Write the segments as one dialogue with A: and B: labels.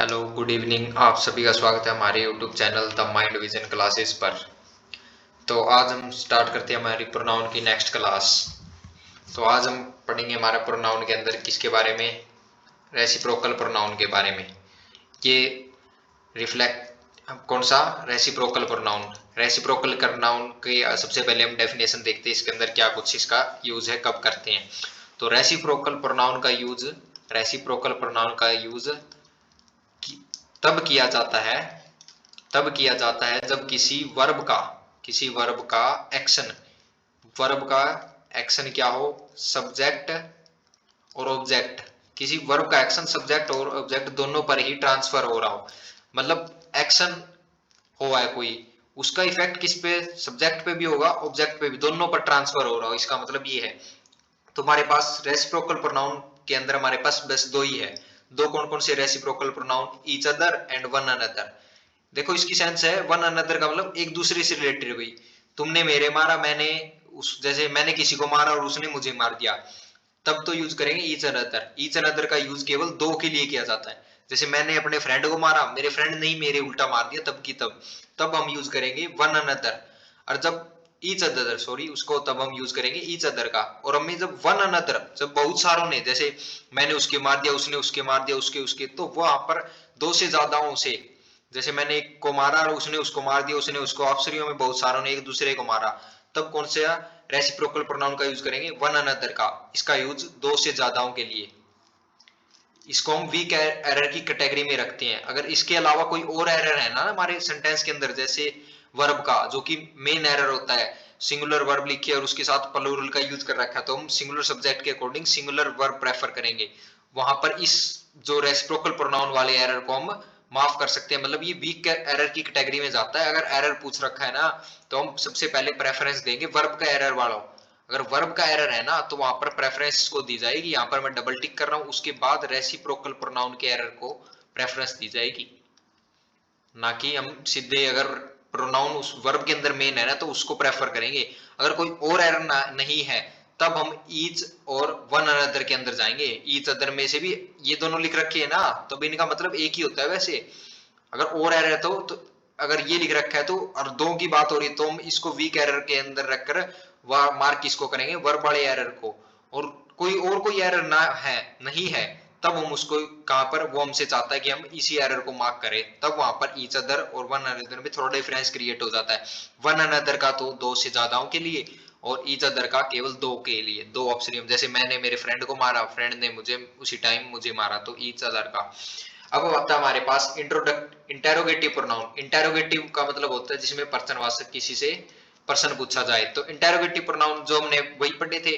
A: Hello good evening. आप सभी का स्वागत है हमारे YouTube channel the mind vision classes पर। तो आज हम स्टार्ट करते हैं हमारी प्रोनाउन की नेक्स्ट क्लास। तो आज हम पढ़ेंगे हमारा प्रोनाउन के अंदर किसके बारे में, रेसिप्रोकल प्रोनाउन के बारे में। ये रिफ्लेक्ट कौन सा रेसिप्रोकल प्रोनाउन, रेसिप्रोकल प्रोनाउन के सबसे पहले हम डेफिनेशन देखते हैं इसके अंदर क्या कुछ इसका यूज है, कब करते हैं। तो रेसिप्रोकल प्रोनाउन का यूज तब किया जाता है जब किसी वर्ब का एक्शन क्या हो, सब्जेक्ट और ऑब्जेक्ट। किसी वर्ब का एक्शन सब्जेक्ट और ऑब्जेक्ट दोनों पर ही ट्रांसफर हो रहा हो। मतलब एक्शन हुआ है कोई, उसका इफेक्ट किस पे, सब्जेक्ट पे भी होगा ऑब्जेक्ट पे भी, दोनों पर ट्रांसफर हो रहा हो, इसका मतलब ये है। तो हमारे पास रेसिप्रोकल प्रोनाउन के अंदर हमारे पास बस दो ही है। दो कौन कौन से reciprocal pronoun, each other and one another. देखो इसकी सेंस है वन अनदर का मतलब एक दूसरे से रिलेटेड हुई। तुमने मेरे मारा, मैंने उस, जैसे मैंने किसी को मारा और उसने मुझे मार दिया, तब तो यूज करेंगे ईच अनदर। ईच अनदर का यूज केवल दो के लिए किया जाता है। जैसे मैंने अपने फ्रेंड को मारा, मेरे फ्रेंड ने ही मेरे उल्टा मार दिया, तब की तब हम यूज करेंगे वन अनदर। और जब ईच अदर, सॉरी, उसको तब हम यूज करेंगे ईच अदर का। और हमें जब वन अनदर, जब बहुत सारों ने, जैसे मैंने उसके मार दिया, उसने उसके मार दिया, उसके उसके, तो वहां पर दो से ज्यादाओं से, जैसे मैंने एक को मारा और उसने उसको मार दिया, उसने उसको, ऑप्शनों में बहुत सारों ने एक दूसरे को मारा, तब कौन सा रेसिप्रोकल प्रोनाउन का यूज करेंगे, वन अनदर का। इसका यूज दो से ज्यादाओं के लिए। इसको हम वीक एरर की कैटेगरी में रखते हैं। अगर इसके अलावा कोई और एरर है ना हमारे सेंटेंस के अंदर, जैसे वर्ब का जो कि मेन एरर होता है, सिंगुलर वर्ब लिखी है और उसके साथ प्लूरल का यूज कर रखा है, तो हम सिंगुलर सब्जेक्ट के अकॉर्डिंग सिंगुलर वर्ब प्रेफर करेंगे। वहां पर इस जो रेसिप्रोकल प्रोनाउन वाले एरर को हम माफ कर सकते हैं। मतलब ये वीक एरर की कैटेगरी में जाता है। अगर एरर पूछ रखा है ना, तो हम सबसे पहले प्रेफरेंस देंगे वर्ब का एरर वालों। अगर वर्ब का एरर है ना, तो वहां पर प्रेफरेंस को दी जाएगी। यहां पर मैं डबल टिक कर रहा हूं, उसके बाद रेसिप्रोकल प्रोनाउन के एरर को प्रेफरेंस दी जाएगी। ना कि हम सीधे, अगर प्रोनाउन उस वर्ब के अंदर मेन है ना, तो उसको प्रेफर करेंगे। अगर कोई और एरर नहीं है, तब हम ईच और वन अनदर के अंदर जाएंगे। ईच अदर में से भी ये दोनों लिख रखे है ना, तो भी इनका मतलब एक ही होता है वैसे। अगर और एरर है तो अगर ये लिख रखा है तो, और दो की बात हो रही है, तो हम इसको वीक एरर के अंदर रखकर वह मार्क किसको करेंगे, वर्ब वाले एरर को। और कोई एरर ना है, नहीं है, तब हम उसको कहां पर, वो हमसे चाहता है कि हम इसी एरर को मार्क करें, तब वहां पर ईच अदर और वन अनदर में थोड़ा डिफरेंस क्रिएट हो जाता है। वन अनदर का तो दो से ज्यादाओं के लिए, और ईच अदर का केवल दो के लिए, दो ऑप्शन। जैसे मैंने मेरे फ्रेंड को मारा, फ्रेंड ने मुझे उसी टाइम मुझे मारा, तो ईच अदर का। अब आता है हमारे पास इंटेरोगेटिव प्रोनाउन। इंटेरोगेटिव का मतलब होता है जिसमें पर्सनवाचक किसी से प्रश्न पूछा जाए। तो इंटेरोगेटिव प्रोनाउन जो हमने वही पढ़े थे।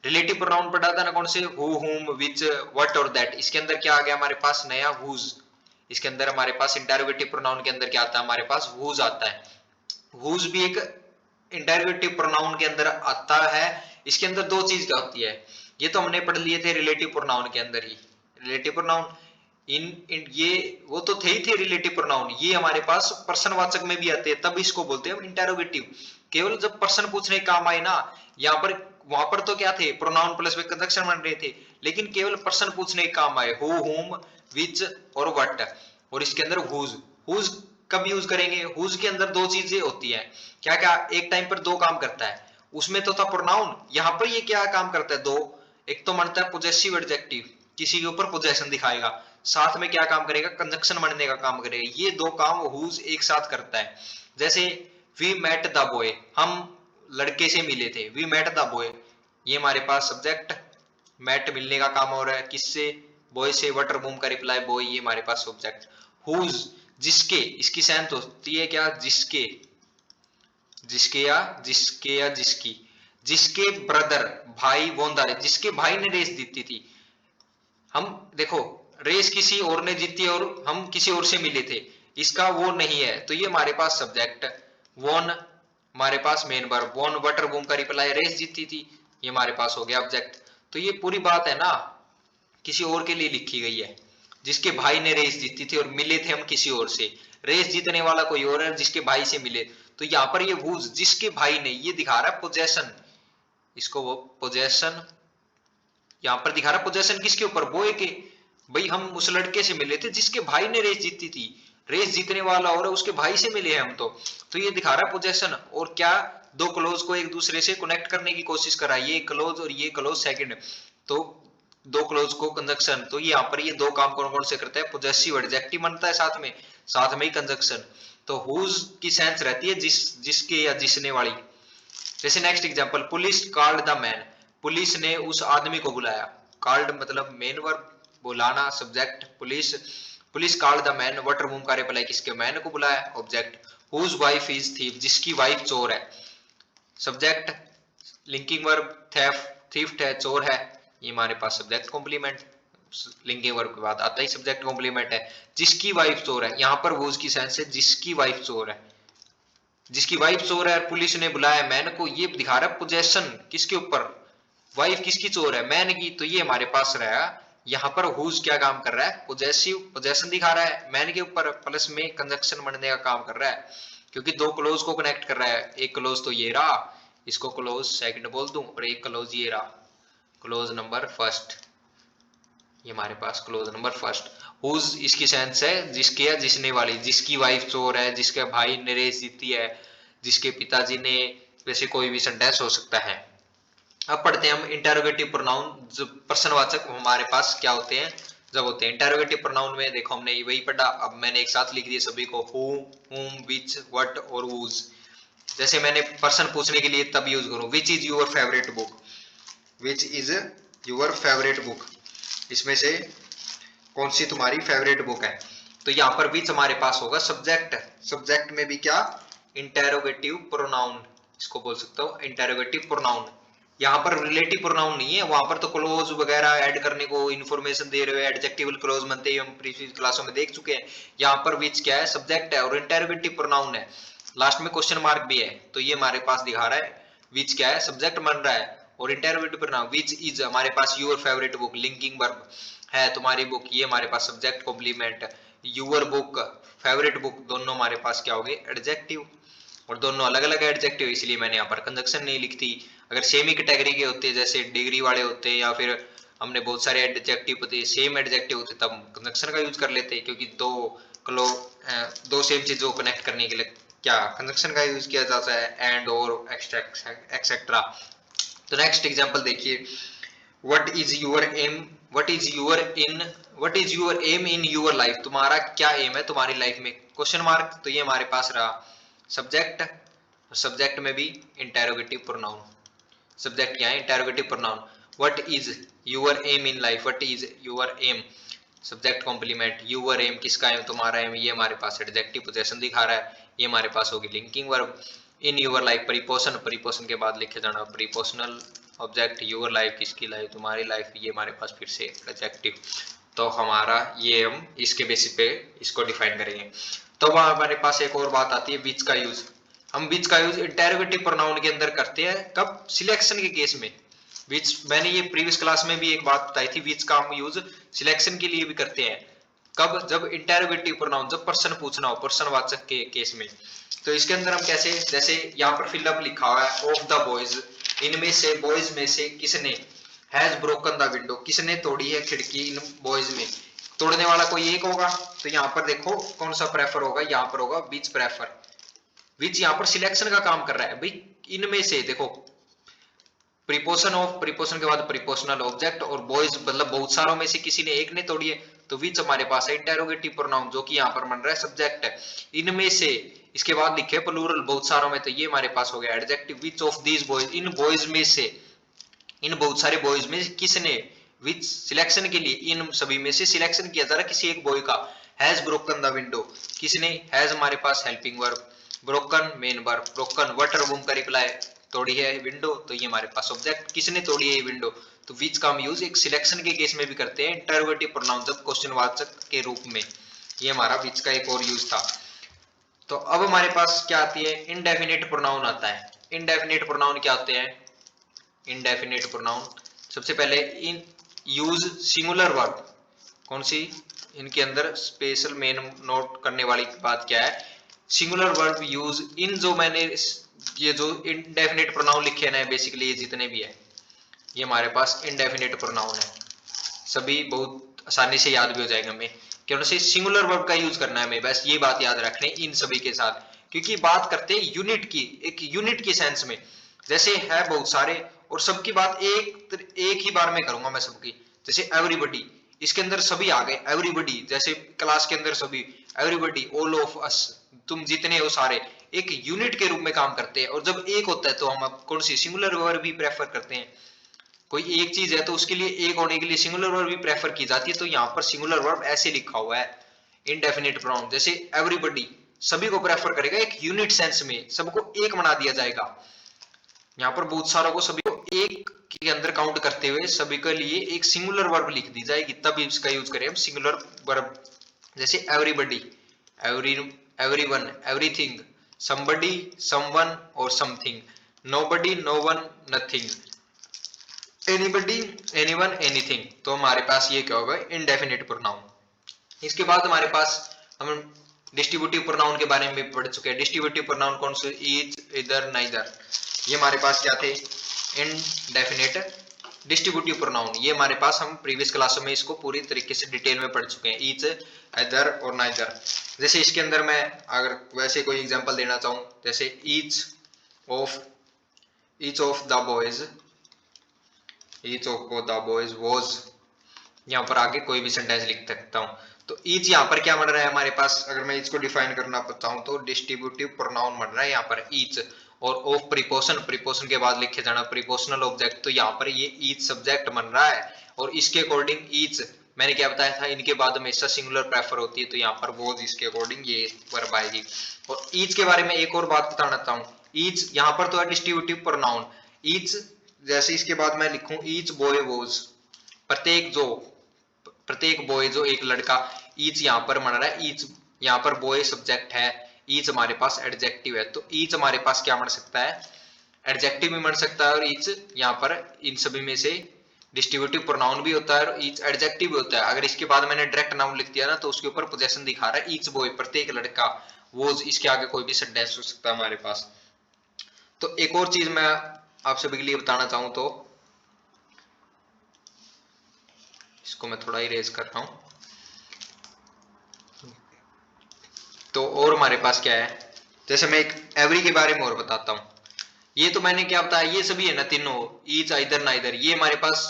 A: रिलेटिव प्रोनाउन पढ़ा था ना, कौन से, हु, हुम, विच, व्हाट और दैट। इसके अंदर क्या आ गया हमारे पास, नया हुज। इसके अंदर हमारे पास इंटेरोगेटिव प्रोनाउन के अंदर क्या आता है, हमारे पास हुज आता है। हुज भी एक इंटेरोगेटिव प्रोनाउन के अंदर आता है। इसके अंदर दो चीज क्या होती है, ये तो हमने पढ़ लिए थे रिलेटिव प्रोनाउन के अंदर ही। रिलेटिव प्रोनाउन ये वो तो थे ही थे रिलेटिव प्रोनाउन, ये हमारे पास प्रश्नवाचक में भी आते हैं, तब इसको बोलते हैं हम इंटेरोगेटिव। केवल जब प्रश्न पूछने के काम आए ना, यहाँ पर, वहां पर तो क्या थे, प्रोनाउन प्लस में कंजंक्शन बन रहे थे, लेकिन केवल प्रश्न पूछने के काम आए, हु, हुम, विच और व्हाट। और इसके अंदर हुज। हुज कब यूज करेंगे, हुज के अंदर दो चीजें होती है। क्या क्या एक टाइम पर दो काम करता है, उसमें तो था प्रोनाउन, यहाँ पर ये क्या काम करता है, दो। एक तो मानता है पोजेसिव एडजेक्टिव, किसी के ऊपर पोजेशन दिखाएगा, साथ में क्या काम करेगा, कंजक्शन बनने का काम करेगा। ये दो काम हुज एक साथ करता है। जैसे वी मेट द बॉय, हम लड़के से मिले थे, वी मेट द बॉय, ये हमारे पास सब्जेक्ट, मेट मिलने का काम हो रहा है किससे, बॉय से, वटर बूम का रिप्लाई बॉय, ये हमारे पास सब्जेक्ट। हुज जिसके, इसकी सेंस होती है क्या, जिसके, जिसके या जिसकी, जिसके ब्रदर, भाई वोंदा, जिसके भाई ने रेस जीती थी। हम देखो, रेस किसी और ने जीती और हम किसी और से मिले थे, इसका वो नहीं है, तो ये हमारे पास सब्जेक्ट। वोन हमारे पास मेन वर्ब, वोन वाटर बूम का रिप्लाई, रेस जीती थी, ये हमारे पास हो गया ऑब्जेक्ट। तो ये पूरी बात है ना, किसी और के लिए लिखी गई है। जिसके भाई ने रेस जीती थी और मिले थे हम किसी और से, रेस जीतने वाला कोई और है, जिसके भाई से मिले। तो यहाँ पर ये वूज, जिसके भाई ने, ये दिखा रहा है पोजेशन, इसको वो पोजेशन, यहां पर दिखा रहा है पोजेशन किसके ऊपर, बॉय के। भाई हम उस लड़के से मिले थे जिसके भाई ने रेस जीती थी, रेस जीतने वाला और उसके भाई से मिले हैं हम तो ये दिखा रहा है पोजेशन। और क्या, दो क्लोज को एक दूसरे से कनेक्ट करने की कोशिश करा, ये क्लोज और ये क्लोज सेकंड, तो दो क्लोज को कंजक्शन। तो यहाँ पर ये दो काम कौन कौन से करते हैं, पोजेसिव एडजेक्टिव बनता है साथ में ही कंजक्शन। तो हुज की सेंस रहती है जिसके या जिसने वाली। जैसे next example, police called the man, police ने उस आदमी को बुलाया। कॉल्ड मतलब मेन वर्ब, बुलाना सब्जेक्ट, पुलिस called the man, what room का रिप्लाई किसके, मैन को बुलाया, object. Whose wife is thief, जिसकी वाइफ चोर है, सब्जेक्ट। लिंकिंग वर्ब थीफ्ट है, चोर है, ये हमारे पास सब्जेक्ट कॉम्प्लीमेंट। लिंकिंग वर्ब के बाद आता ही सब्जेक्ट कॉम्प्लीमेंट है। जिसकी वाइफ चोर है, यहाँ पर हुज की सेंस है जिसकी वाइफ चोर है, जिसकी वाइफ चोर है, पुलिस ने बुलाया मैन को, ये दिखा रहा है पोजेशन किसके ऊपर, वाइफ किसकी चोर है, मैन की। तो ये हमारे पास रहा, यहाँ पर हुज क्या काम कर रहा है, पोजेसिव पोजेशन दिखा रहा है मैन के ऊपर, प्लस में कंजक्शन बनने का काम कर रहा है, क्योंकि दो क्लोज को कनेक्ट कर रहा है। एक क्लोज तो ये रहा, इसको क्लोज सेकंड बोल दूं, और एक क्लोज ये रहा, क्लोज नंबर फर्स्ट, ये हमारे पास क्लोज नंबर फर्स्ट। हुज इसकी सेंस है जिसके या जिसने वाली, जिसकी वाइफ चोर है, जिसके भाई ने रेस जीती है, जिसके पिताजी ने, वैसे कोई भी सेंटेंस हो सकता है। अब पढ़ते हैं हम इंटेरोगेटिव प्रोनाउन। जो प्रश्नवाचक हमारे पास क्या होते हैं, जब होते हैं इंटेरोगेटिव प्रोनाउन में, देखो हमने वही पढ़ा, अब मैंने एक साथ लिख दिए सभी को, हु, हुम, विच, व्हाट और हुज। जैसे मैंने पर्सन पूछने के लिए तब यूज करूं, which is your favourite book, which is your favourite book, इसमें से कौन सी तुम्हारी फेवरेट बुक है। तो यहाँ पर विच हमारे पास होगा सब्जेक्ट, सब्जेक्ट में भी क्या, इंटेरोगेटिव प्रोनाउन, इसको बोल सकता हूँ इंटेरोगेटिव प्रोनाउन। यहाँ पर रिलेटिव प्रोनाउन नहीं है, वहां पर तो क्लोज वगैरह ऐड करने को इन्फॉर्मेशन दे रहे हो, एडजेक्टिवल क्लोज बनते ही हम प्रीवियस क्लासों में देख चुके हैं। यहाँ पर विच क्या है, सब्जेक्ट है और इंटेरोगेटिव प्रोनाउन है, लास्ट में क्वेश्चन मार्क भी है, तो ये हमारे पास दिखा रहा है विच क्या है, सब्जेक्ट बन रहा है, और इंटेरोगेटिव प्रोनाउन विच इज हमारे पास your favourite book, linking verb है तुम्हारी बुक, ये हमारे पास subject complement, your book, favourite book, दोनों हमारे पास क्या हो गए, एडजेक्टिव, और दोनों अलग अलग एडजेक्टिव, इसलिए मैंने यहाँ पर कंजक्शन नहीं लिखती। अगर सेम ही कैटेगरी के होते, जैसे डिग्री वाले होते, या फिर हमने बहुत सारे एडजेक्टिव होते, सेम एडजेक्टिव होते, तब कंजक्शन का यूज कर लेते, क्योंकि क्लो दो सेम चीजों को कनेक्ट करने के लिए क्या कंजक्शन का यूज किया जाता है, एंड और एक्सेट्रा। तो नेक्स्ट एग्जांपल देखिए, what is your aim, what is your in, what is your aim in your life, तुम्हारा क्या एम है तुम्हारी लाइफ में, क्वेश्चन मार्क। तो ये हमारे पास रहा सब्जेक्ट, सब्जेक्ट में भी इंटेरोगेटिव प्रोनाउन, सब्जेक्ट क्या है, interrogative pronoun. What is your aim in life, what is your aim, subject complement, your aim किसका एम, तुम्हारा एम, ये हमारे पास एडजेक्टिव पोजीशन दिखा रहा है, ये हमारे पास होगी linking verb. In your life preposition, preposition के बाद लिखे जाना परिपोषनल ऑब्जेक्ट, योर लाइफ किसकी लाइफ, तुम्हारी लाइफ, ये हमारे पास फिर से एडजेक्टिव। तो हमारा ये हम इसके बेसिस पे इसको डिफाइन करेंगे। तो वहां हमारे पास एक और बात आती है विच का यूज। हम विच का यूज इंटेरोगेटिव प्रोनाउन के अंदर करते हैं, कब, सिलेक्शन के केस में। विच, मैंने ये प्रीवियस क्लास में भी एक बात बताई थी, विच का हम यूज सिलेक्शन के लिए भी करते हैं, कब, जब इंटेरोगेटिव प्रोनाउन, जब पर्सन पूछना हो, पर्सनवाचक के केस में। तो इसके अंदर हम कैसे, जैसे यहाँ पर फिलअप लिखा हुआ है, ऑफ द बॉयज, इनमें से, बॉयज में से किसने, हैज ब्रोकन द विंडो, किसने तोड़ी है खिड़की इन बॉयज में, तोड़ने वाला कोई एक होगा। तो यहाँ पर देखो कौन सा प्रेफर होगा, यहाँ पर होगा विच प्रेफर, विच यहाँ पर सिलेक्शन का काम कर रहा है भाई, इनमें से देखो, प्रीपोशन ऑफ, प्रीपोशन के बाद प्रीपोशनल ऑब्जेक्ट, और बॉयज मतलब बहुत सारों में से किसी ने एक ने तोड़ी है, तो विच हमारे पास है इंटेरोगेटिव प्रोनाउन, जो कि यहाँ पर बन रहा है सब्जेक्ट है, इनमें से, इसके बाद लिखे प्लूरल बहुत सारों में, तो ये हमारे पास हो गया adjective, which of these boys, in boys में से, इन बहुत सारे बॉयज में किसने, विच सिलेक्शन के लिए, इन सभी में से सिलेक्शन किया जा रहा किसी एक बॉय का, हैज ब्रोकन द विंडो, किसने, हैज हमारे पास helping verb, broken main verb, broken what room का रिप्लाई, तोड़ी है विंडो, तो ये हमारे पास ऑब्जेक्ट, किसने तोड़ी है ये विंडो। तो विच का हम यूज एक सिलेक्शन के केस में भी करते हैं, इंटरोगेटिव प्रोनाउन जब क्वेश्चनवाचक के रूप में, ये हमारा विच का एक और यूज था। तो अब हमारे पास क्या आती है, इनडेफिनिट प्रोनाउन आता है। इनडेफिनिट प्रोनाउन क्या होते हैं, इनडेफिनिट प्रोनाउन सबसे पहले इन यूज सिंगुलर वर्ब, कौन सी, इनके अंदर स्पेशल मेन नोट करने वाली बात क्या है, सिंगुलर वर्ब यूज इन, जो मैंने ये जो इनडेफिनिट प्रोनाउन लिखे हैं बेसिकली ये जितने भी है, ये हमारे पास इनडेफिनिट प्रोनाउन है, सभी बहुत आसानी से याद भी हो जाएगा हमें कि उनसे सिंगुलर वर्ब का यूज करना है हमें, बस ये बात याद रखने इन सभी के साथ, क्योंकि बात करते हैं यूनिट की, एक यूनिट की सेंस में, जैसे है बहुत सारे और सबकी बात एक ही बार में करूंगा मैं सबकी, जैसे एवरीबडी, इसके अंदर सभी आ गए, एवरीबडी, जैसे क्लास के अंदर सभी, एवरीबडी, ऑल ऑफ अस, तुम जितने हो सारे, एक यूनिट के रूप में काम करते हैं। और जब एक होता है तो हम कौन सी सिंगुलर वर्ब भी प्रेफर करते हैं, कोई एक चीज है तो उसके लिए एक होने के लिए सिंगुलर वर्ब भी प्रेफर की जाती है। तो यहाँ पर सिंगुलर वर्ब ऐसे लिखा हुआ है इनडेफिनिट प्रोनाउन, जैसे एवरीबडी सभी को प्रेफर करेगा, एक यूनिट सेंस में सबको एक बना दिया जाएगा। यहाँ पर बहुत सारों को सभी को एक के अंदर काउंट करते हुए सभी के लिए एक सिंगुलर वर्ब लिख दी जाएगी, तब इसका यूज करें हम सिंगुलर वर्ब, जैसे everybody, everyone, everything, somebody, someone और something, nobody, no one, nothing, anybody, anyone, anything. तो हमारे पास ये क्या होगा, इंडेफिनिट प्रोनाउन। इसके बाद हमारे पास हम डिस्ट्रीब्यूटिव प्रोनाउन के बारे में पढ़ चुके हैं। डिस्ट्रीब्यूटिव प्रोनाउन कौन से, ईच, इधर, नाइदर, ये हमारे पास क्या थे, इनडेफिनिट डिस्ट्रीब्यूटिव प्रोनाउन। ये हमारे पास हम प्रीवियस क्लासों में इसको पूरी तरीके से डिटेल में पढ़ चुके हैं, ईच, इधर और नाइदर। जैसे इसके अंदर मैं अगर वैसे कोई एग्जांपल देना चाहूं, जैसे each of the boys, each of the boys was, यहाँ पर आगे कोई भी सेंटेंस लिख सकता हूँ। तो ईच यहाँ पर क्या बन रहा है हमारे पास, अगर मैं इसको डिफाइन करना चाहूँ तो डिस्ट्रीब्यूटिव प्रोनाउन बन रहा है यहाँ पर ईच, और ऑफ प्रीपोशन, प्रीपोशन के बाद लिखे जाना प्रीपोशनल ऑब्जेक्ट, तो यहाँ पर ये ईच सब्जेक्ट बन रहा है। और इसके अकॉर्डिंग ईच, मैंने क्या बताया था, इनके बाद हमेशा सिंगुलर प्रेफर होती है, तो यहाँ पर वो इसके अकॉर्डिंग ये वर्ब आएगी। और ईच के बारे में एक और बात बताना चाहता हूँ, ईच यहाँ पर तो है डिस्ट्रीब्यूटिव प्रोनाउन, ईच जैसे इसके बाद मैं लिखूं ईच बॉय वॉज, प्रत्येक बॉय जो एक लड़का, ईच यहाँ पर बन रहा है, ईच यहाँ पर बॉय सब्जेक्ट है, ईच हमारे पास एडजेक्टिव है, तो ईच हमारे पास क्या बन सकता है, एडजेक्टिव भी बन सकता है, और ईच यहाँ पर इन सभी में से डिस्ट्रीब्यूटिव प्रोनाउन भी होता है और ईच एडजेक्टिव भी होता है। अगर इसके बाद मैंने डायरेक्ट नाउन लिख दिया ना तो उसके ऊपर पोजेशन दिखा रहा है, ईच बॉय प्रत्येक लड़का, वॉज इसके आगे कोई भी सेंटेंस हो सकता है हमारे पास। तो एक और चीज मैं आप सभी के लिए बताना चाहूं, तो इसको मैं थोड़ा इरेज कर रहा हूं, तो और हमारे पास क्या है, जैसे मैं एक एवरी के बारे में और बताता हूं। ये तो मैंने क्या बताया, ये सभी है ना तीनों, ईच, आइदर, नाइदर, ये हमारे पास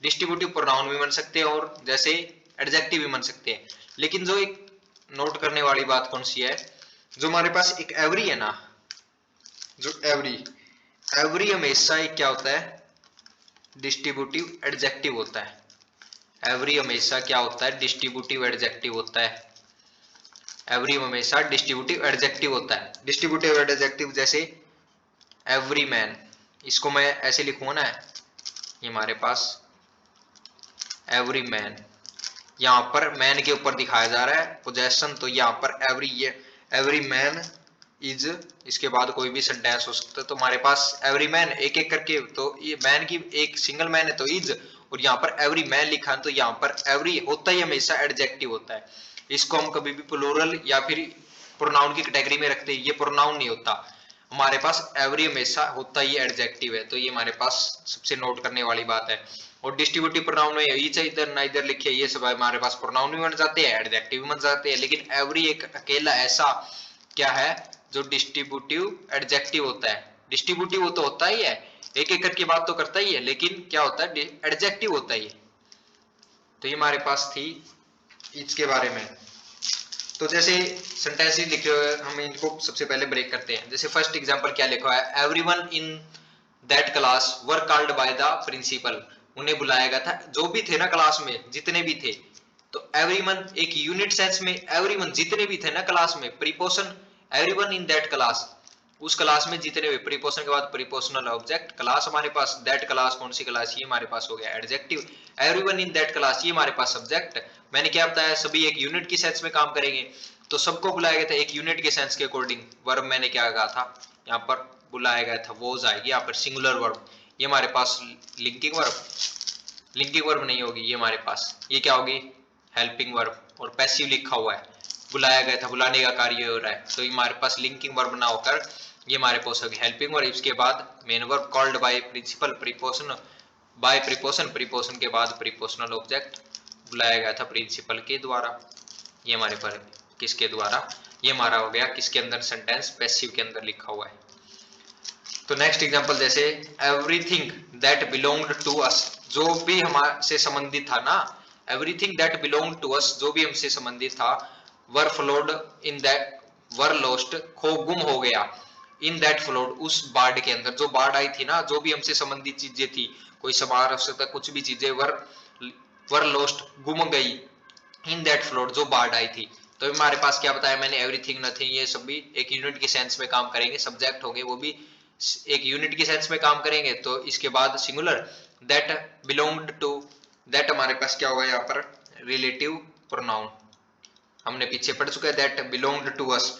A: डिस्ट्रीब्यूटिव प्रोनाउन भी बन सकते हैं और जैसे एडजेक्टिव भी बन सकते हैं। लेकिन जो एक नोट करने वाली बात कौन सी है, जो हमारे पास एक एवरी है ना, जो एवरी हमेशा एक क्या होता है, डिस्ट्रीब्यूटिव एडजेक्टिव होता है। एवरी हमेशा क्या होता है, डिस्ट्रीब्यूटिव एडजेक्टिव होता है। एवरी हमेशा डिस्ट्रीब्यूटिव एडजेक्टिव होता है। डिस्ट्रीब्यूटिव एडजेक्टिव जैसे एवरी मैन, इसको मैं ऐसे लिखूंगा ना, ये हमारे पास एवरी मैन, यहाँ पर मैन के ऊपर दिखाया जा रहा है पोजेशन, तो यहाँ पर एवरी मैन इज, इसके बाद कोई भी सेंटेंस हो सकता है। तो हमारे पास एवरी मैन एक एक करके, तो ये मैन की एक सिंगल मैन है तो इज, और यहाँ पर एवरी मैन लिखा है तो यहाँ पर एवरी होता ही हमेशा एडजेक्टिव होता है। इसको हम कभी भी प्लूरल या फिर प्रोनाउन की कैटेगरी में रखते हैं, ये प्रोनाउन नहीं होता हमारे पास, एवरी हमेशा होता ही एडजेक्टिव है। तो ये हमारे पास सबसे नोट करने वाली बात है। और डिस्ट्रीब्यूटिव प्रोनाउन में ईच, इधर, नाइदर लिखे, ये सब हमारे पास प्रोनाउन भी बन जाते हैं, एडजेक्टिव भी बन जाते हैं। लेकिन एवरी एक अकेला ऐसा क्या है जो डिस्ट्रीब्यूटिव एडजेक्टिव होता है। डिस्ट्रीब्यूटिव तो होता ही है, एक एक करके बात तो करता ही है, लेकिन क्या होता है, एडजेक्टिव होता ही है। तो ये हमारे पास थी ईच के बारे में। तो जैसे सेंटेंस लिखे हुए हम इनको सबसे पहले ब्रेक करते हैं। जैसे फर्स्ट एग्जांपल क्या लिखा है, everyone in that class were called by the principal, उन्हें बुलाया गया था, जो भी थे ना क्लास में, जितने भी थे। तो एवरीवन एक यूनिट सेंस में, एवरीवन जितने भी थे ना क्लास में, प्रीपोशन एवरीवन इन दैट क्लास, उस क्लास में जितने भी, प्रीपोशन के बाद प्रीपोशनल ऑब्जेक्ट, क्लास हमारे पास, दैट क्लास कौन सी क्लास, ये हमारे पास हो गया adjective, everyone in that class ये हमारे पास सब्जेक्ट। मैंने क्या बताया, सभी एक यूनिट की सेंस में काम करेंगे, तो सबको बुलाया गया था एक यूनिट के सेंस के अकॉर्डिंग। वर्ब मैंने क्या कहा था, यहाँ पर बुलाया गया था, वोज आएगी यहाँ पर सिंगुलर वर्ब, ये हमारे पास लिंकिंग वर्ब, लिंकिंग वर्ब नहीं होगी ये हमारे पास, ये क्या होगी, हेल्पिंग वर्ब, और पैसिव लिखा हुआ है, बुलाया गया था, बुलाने का कार्य हो रहा है, तो ये हमारे पास लिंकिंग वर्ब ना होकर ये हमारे पास होगी हेल्पिंग वर्ब। इसके बाद main verb called by principal, preposition by preposition, preposition के बाद प्रीपोशनल ऑब्जेक्ट, बुलाया गया था प्रिंसिपल के द्वारा। ये हमारे पर किसके द्वारा, ये हमारा हो गया किसके अंदर सेंटेंस, पैसिव के अंदर लिखा हुआ है। तो नेक्स्ट एग्जांपल जैसे everything that belonged to us, जो भी हमसे संबंधित था ना, everything that belonged to us, जो भी हमसे संबंधित था, were flowed in that, were lost, खो गुम हो गया, इन दैट फ्लोड, उस बाढ़ के अंदर, जो बाढ़ आई थी ना, जो भी हमसे संबंधित चीजें थी, कोई सामान हो सकता, कुछ भी चीजें, वर लॉस्ट गुम गई, इन दैट फ्लोड, जो बाढ़ आई थी। तो हमारे पास क्या बताया मैंने, एवरीथिंग, नथिंग, ये सब भी एक यूनिट के सेंस में काम करेंगे, सब्जेक्ट होंगे वो भी एक यूनिट के सेंस में काम करेंगे। तो इसके बाद singular, that belonged to, that हमारे पास क्या होगा यहाँ पर, रिलेटिव प्रोनाउन, हमने पीछे पढ़ चुका है, दैट बिलोंग्ड टू अस,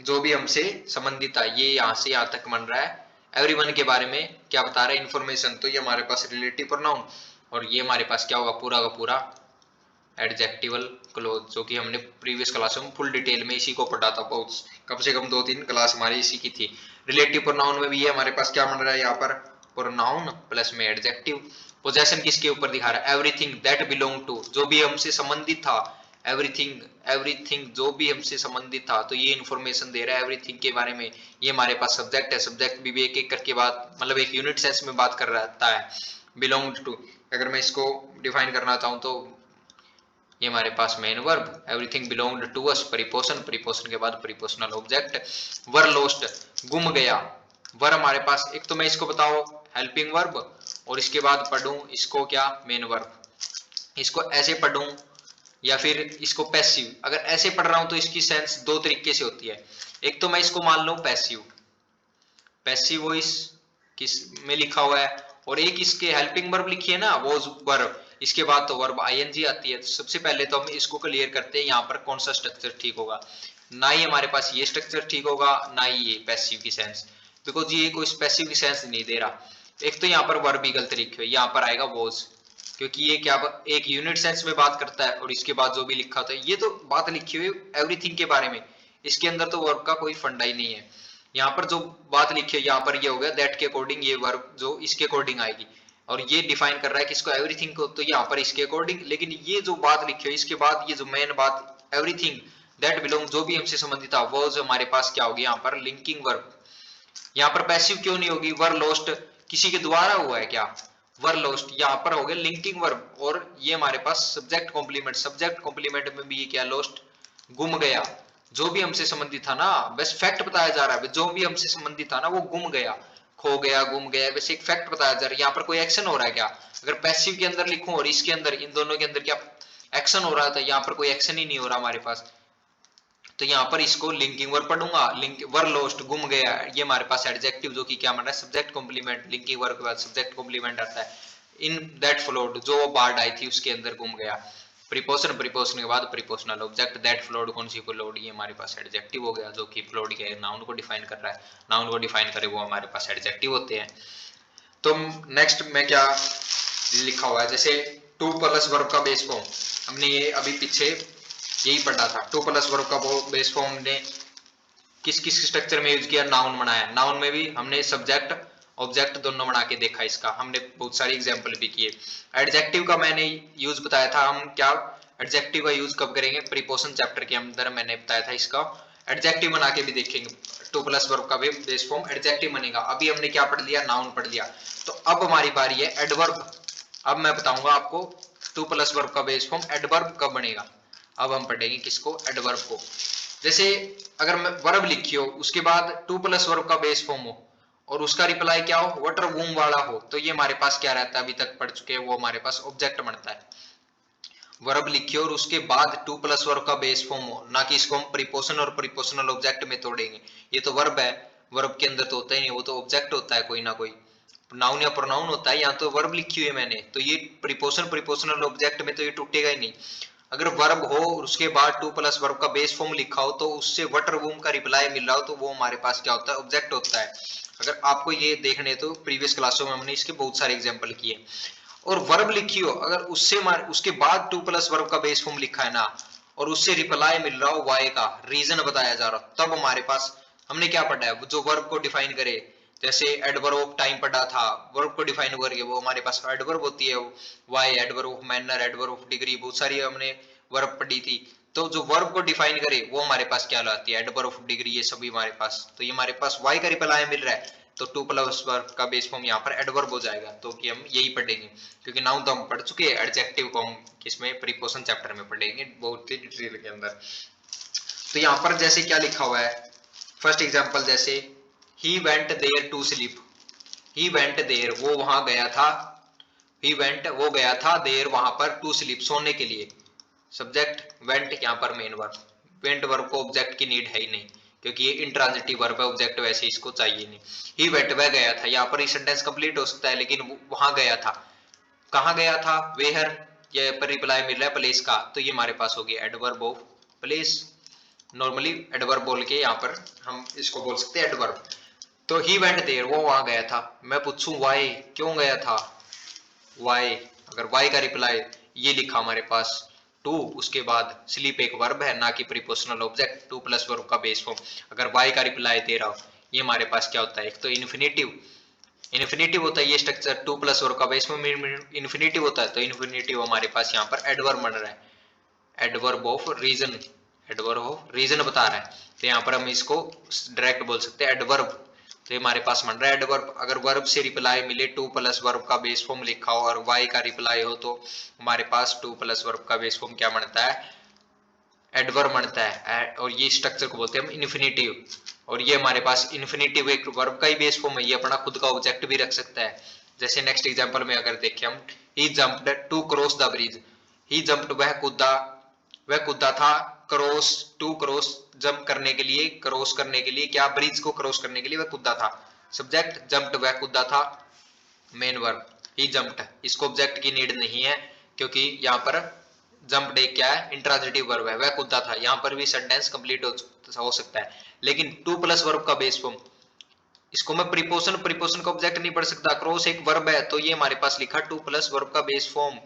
A: जो भी हमसे संबंधित था, ये यहाँ से यहाँ तक बन रहा है, एवरीवन के बारे में क्या बता रहा है, इंफॉर्मेशन, तो ये हमारे पास रिलेटिव प्रोनाउन, और ये हमारे पास क्या होगा, पूरा का पूरा एडजेक्टिवल क्लोज, जो कि हमने प्रीवियस क्लास में फुल डिटेल में इसी को पढ़ा था, बहुत कम से कम 2-3 क्लास हमारी इसी की थी। रिलेटिव प्रोनाउन में भी ये हमारे पास क्या बन रहा है यहाँ पर, प्रोनाउन प्लस में एडजेक्टिव। पोजेशन किसके ऊपर दिखा रहा है, एवरीथिंग दैट बिलोंग टू, जो भी हमसे संबंधित था, एवरीथिंग, एवरीथिंग जो भी हमसे संबंधित था, तो ये इन्फॉर्मेशन दे रहा है एवरीथिंग के बारे में। ये हमारे पास सब्जेक्ट है, सब्जेक्ट भी एक एक करके बात, मतलब एक यूनिट सेंस में बात कर रहा है। बिलोंग टू, अगर मैं इसको डिफाइन करना चाहूँ तो ये हमारे पास main verb, everything belonged to us, preposition, preposition के बाद प्रीपोजिशनल ऑब्जेक्ट, वर लॉस्ट, गुम गया, वर हमारे पास, एक तो मैं इसको बताओ हेल्पिंग वर्ब, और इसके बाद पढ़ूं इसको क्या, मेन वर्ब। इसको ऐसे पढ़ूं या फिर इसको पैसिव, अगर ऐसे पढ़ रहा हूं तो इसकी सेंस दो तरीके से होती है। एक तो मैं इसको मान लूं पैसिव, पैसिव वॉइस किस में लिखा हुआ है, और एक इसके हेल्पिंग वर्ब लिखी है ना, वो वर्ब, इसके बाद तो वर्ब आईएनजी आती है। तो सबसे पहले तो हम इसको क्लियर करते हैं, यहाँ पर कौन सा स्ट्रक्चर ठीक होगा, ना ही हमारे पास ये स्ट्रक्चर ठीक होगा, ना ही ये पैसिव की सेंस, बिकॉज ये कोई पैसिव की सेंस नहीं दे रहा। एक तो यहाँ पर वर्ब भी गलत लिखी हुई, यहाँ पर आएगा वॉज, क्योंकि ये क्या एक यूनिट सेंस में बात करता है, और इसके बाद जो भी लिखा था, ये तो बात लिखी हुई एवरीथिंग के बारे में, इसके अंदर तो वर्ब का कोई फंडा ही नहीं है। यहाँ पर जो बात लिखी है, यहाँ पर ये हो गया दैट के अकॉर्डिंग, ये वर्ब जो इसके अकॉर्डिंग आएगी, और ये डिफाइन कर रहा है किसको, एवरीथिंग को, तो यहाँ पर इसके अकॉर्डिंग। लेकिन ये जो बात लिखी है, इसके बाद ये जो मेन बात, एवरीथिंग दैट बिलोंग, जो भी हमसे संबंधित था, वो जो हमारे पास क्या होगी यहाँ पर, लिंकिंग वर्ब। यहाँ पर पैसिव क्यों नहीं होगी, वर लॉस्ट किसी के द्वारा हुआ है क्या, वर लॉस्ट, यहाँ पर हो गया लिंकिंग वर्ब, और ये हमारे पास सब्जेक्ट कॉम्प्लीमेंट, सब्जेक्ट कॉम्प्लीमेंट में भी ये क्या, लॉस्ट, गुम गया, जो भी हमसे संबंधित था ना, बस फैक्ट बताया जा रहा है, जो भी हमसे संबंधित था ना वो गुम गया, खो गया, गुम गया, बस एक फैक्ट बताया जा रहा है। यहाँ पर कोई एक्शन हो रहा है क्या, अगर पैसिव के अंदर लिखूं और इसके अंदर, इन दोनों के अंदर क्या एक्शन हो रहा था, यहाँ पर कोई एक्शन ही नहीं हो रहा हमारे पास, तो यहाँ पर इसको लिंकिंग वर्ब पढ़ूंगा, लिंक वर लॉस्ट, गुम गया, ये हमारे पास एडजेक्टिव, जो कि क्या बन रहा है, सब्जेक्ट कॉम्प्लीमेंट, लिंकिंग वर्ब के बाद सब्जेक्ट कॉम्प्लीमेंट आता है, इन दैट फ्लोड, जो बाढ़ आई थी उसके अंदर गुम गया, प्रीपोजिशन, प्रीपोजिशन के बाद प्रीपोजिशनल ऑब्जेक्ट, दैट फ्लोड, कौन सी फ्लोड, ये हमारे पास एडजेक्टिव हो गया, जो कि फ्लोड के नाउन को डिफाइन कर रहा है, नाउन को डिफाइन करे वो हमारे पास एडजेक्टिव होते हैं। तो नेक्स्ट में क्या लिखा हुआ है, जैसे टू प्लस वर्ब का बेस फॉर्म, हमने ये अभी पीछे यही पढ़ा था, टू प्लस वर्ब का बेस फॉर्म ने किस किस स्ट्रक्चर में यूज किया, नाउन बनाया, नाउन में भी हमने सब्जेक्ट ऑब्जेक्ट दोनों बना के देखा, इसका हमने बहुत सारी एग्जांपल भी किए। एडजेक्टिव का मैंने यूज बताया था, हम क्या एडजेक्टिव का यूज कब करेंगे, प्रीपोजिशन चैप्टर के अंदर मैंने बताया था, इसका एडजेक्टिव बना के भी देखेंगे, टू प्लस वर्ब का भी बेस फॉर्म एडजेक्टिव बनेगा। अभी हमने क्या पढ़ लिया, नाउन पढ़ लिया, तो अब हमारी बारी है एडवर्ब। अब मैं बताऊंगा आपको टू प्लस वर्ब का बेस फॉर्म एडवर्ब कब बनेगा। अब हम पढ़ेंगे किसको, एडवर्ब को। जैसे अगर मैं वर्ब लिखी हो, उसके बाद टू प्लस वर्ब का बेस फॉर्म हो, और उसका रिप्लाई क्या हो, वटर वूम वाला हो, तो ये हमारे पास क्या रहता है, अभी तक पढ़ चुके हैं, वो हमारे पास ऑब्जेक्ट बनता है। वर्ब लिखिए और उसके बाद टू प्लस वर्ब का बेस फॉर्म हो, ना कि इसको हम प्रीपोजिशन और प्रीपोजिशनल ऑब्जेक्ट में तोड़ेंगे। ये तो वर्ब है, वर्ब के अंदर तो होता ही नहीं, वो तो ऑब्जेक्ट होता है कोई ना कोई, नाउन या प्रोनाउन होता है। यहाँ तो वर्ब लिखी हुई है मैंने, तो ये प्रीपोजिशन प्रीपोजिशनल ऑब्जेक्ट में तो ये टूटेगा ही नहीं। अगर वर्ब हो और उसके बाद टू प्लस वर्ब का बेस फॉर्म लिखा हो, तो उससे वटर वूम का रिप्लाई मिल रहा हो, तो वो हमारे पास क्या होता है, ऑब्जेक्ट होता है। अगर आपको ये देखने तो प्रीवियस क्लासों में हमने इसके बहुत सारे एग्जांपल किए। और वर्ब लिखी हो, अगर उसके बाद टू प्लस वर्ब का बेस फॉर्म लिखा है ना, और उससे रिप्लाई मिल रहा हो वाई का, रीजन बताया जा रहा हो, तब हमारे पास हमने क्या पढ़ा है, जो वर्ब को डिफाइन करे, जैसे एडवर्ब ऑफ टाइम पढ़ा था, वर्ब को डिफाइन करके वो हमारे पास एडवर्ब होती है, why, adverb of manner, adverb of degree, बहुत सारी हमने वर्ब पढ़ी थी। तो जो वर्ब को डिफाइन करे वो हमारे पास क्या लाती है, एडवर्ब ऑफ डिग्री, ये सभी हमारे पास। तो ये हमारे पास वाई का रिप्लाई मिल रहा है, तो टू प्लस वर्ब का बेस फॉर्म यहाँ पर एडवर्ब हो जाएगा। तो कि हम यही पढ़ेंगे, क्योंकि नाउन तो हम पढ़ चुके हैं, एडजेक्टिव को हम किसमें, प्रीपोजिशन चैप्टर में पढ़ेंगे बहुत ही डिटेल के अंदर। तो यहाँ पर जैसे क्या लिखा हुआ है, फर्स्ट एग्जांपल जैसे he went there to sleep, he went there वो वहां गया था, ही वेंट वो गया था, देयर वहां पर, टू स्लीप सोने के लिए। सब्जेक्ट वेंट यहाँ पर मेन वर्ब, वेंट वर्ब को ऑब्जेक्ट की नीड है ही नहीं, क्योंकि ये इंट्रांजिटिव वर्ब है, ऑब्जेक्ट वैसे इसको चाहिए नहीं। ही वेंट वह गया था, यहाँ पर सेंटेंस कंप्लीट हो सकता है, लेकिन वहां गया था, कहाँ गया था, वेयर, ये पर रिप्लाई मिल रहा है प्लेस का, तो ये हमारे पास हो गया adverb of place. Normally adverb बोल के यहाँ पर हम इसको बोल सकते हैं एडवर्ब। तो ही वेंट देयर वो वहां गया था, मैं पूछूं वाई, क्यों गया था, वाई, अगर वाई का रिप्लाई ये लिखा हमारे पास टू, उसके बाद स्लीप एक वर्ब है ना कि prepositional object, to plus verb का बेस फॉर्म, अगर वाई का रिप्लाई दे रहा हो, ये हमारे पास क्या होता है, एक तो इन्फिनेटिव, इन्फिनेटिव होता है ये स्ट्रक्चर, टू प्लस वर्ब का बेस फॉर्म इन्फिनेटिव होता है, तो इन्फिनेटिव हमारे पास यहाँ पर एडवर्ब बन रहा है, adverb of reason, adverb of reason बता रहा है, तो यहाँ पर हम इसको डायरेक्ट बोल सकते हैं एडवर्ब। तो हमारे पास बन रहा है एडवर्ब। अगर वर्ब से रिप्लाई मिले, टू प्लस वर्ब का बेस फॉर्म लिखा हो और वाई का रिप्लाई हो, तो हमारे पास टू प्लस वर्ब का बेस फॉर्म क्या बनता है, एडवर्ब बनता है, और ये स्ट्रक्चर को बोलते हैं हम इन्फिनेटिव। और ये हमारे पास इन्फिनेटिव एक वर्ब का ही बेस फॉर्म है, ये अपना खुद का ऑब्जेक्ट भी रख सकता है। जैसे नेक्स्ट एग्जांपल में अगर देखें हम, he jumped to cross the bridge, he jumped वह कूदा था, क्रॉस टू क्रॉस जंप करने के लिए, क्रॉस करने के लिए, क्या, ब्रिज को क्रॉस करने के लिए वह कूदा था। सब्जेक्ट जंप्ड वह कूदा था, मेन वर्ब ही जंप्ड, इसको ऑब्जेक्ट की नीड नहीं है, क्योंकि यहाँ पर जंप्ड एक क्या है, इंट्रांजिटिव वर्ब है, वह कूदा था, यहाँ पर भी सेंटेंस कंप्लीट हो सकता है। लेकिन टू प्लस वर्ब का बेस फॉर्म, इसको मैं प्रीपोजिशन का ऑब्जेक्ट नहीं पढ़ सकता, क्रॉस एक वर्ब है, तो ये हमारे पास लिखा टू प्लस वर्ब का बेस फॉर्म।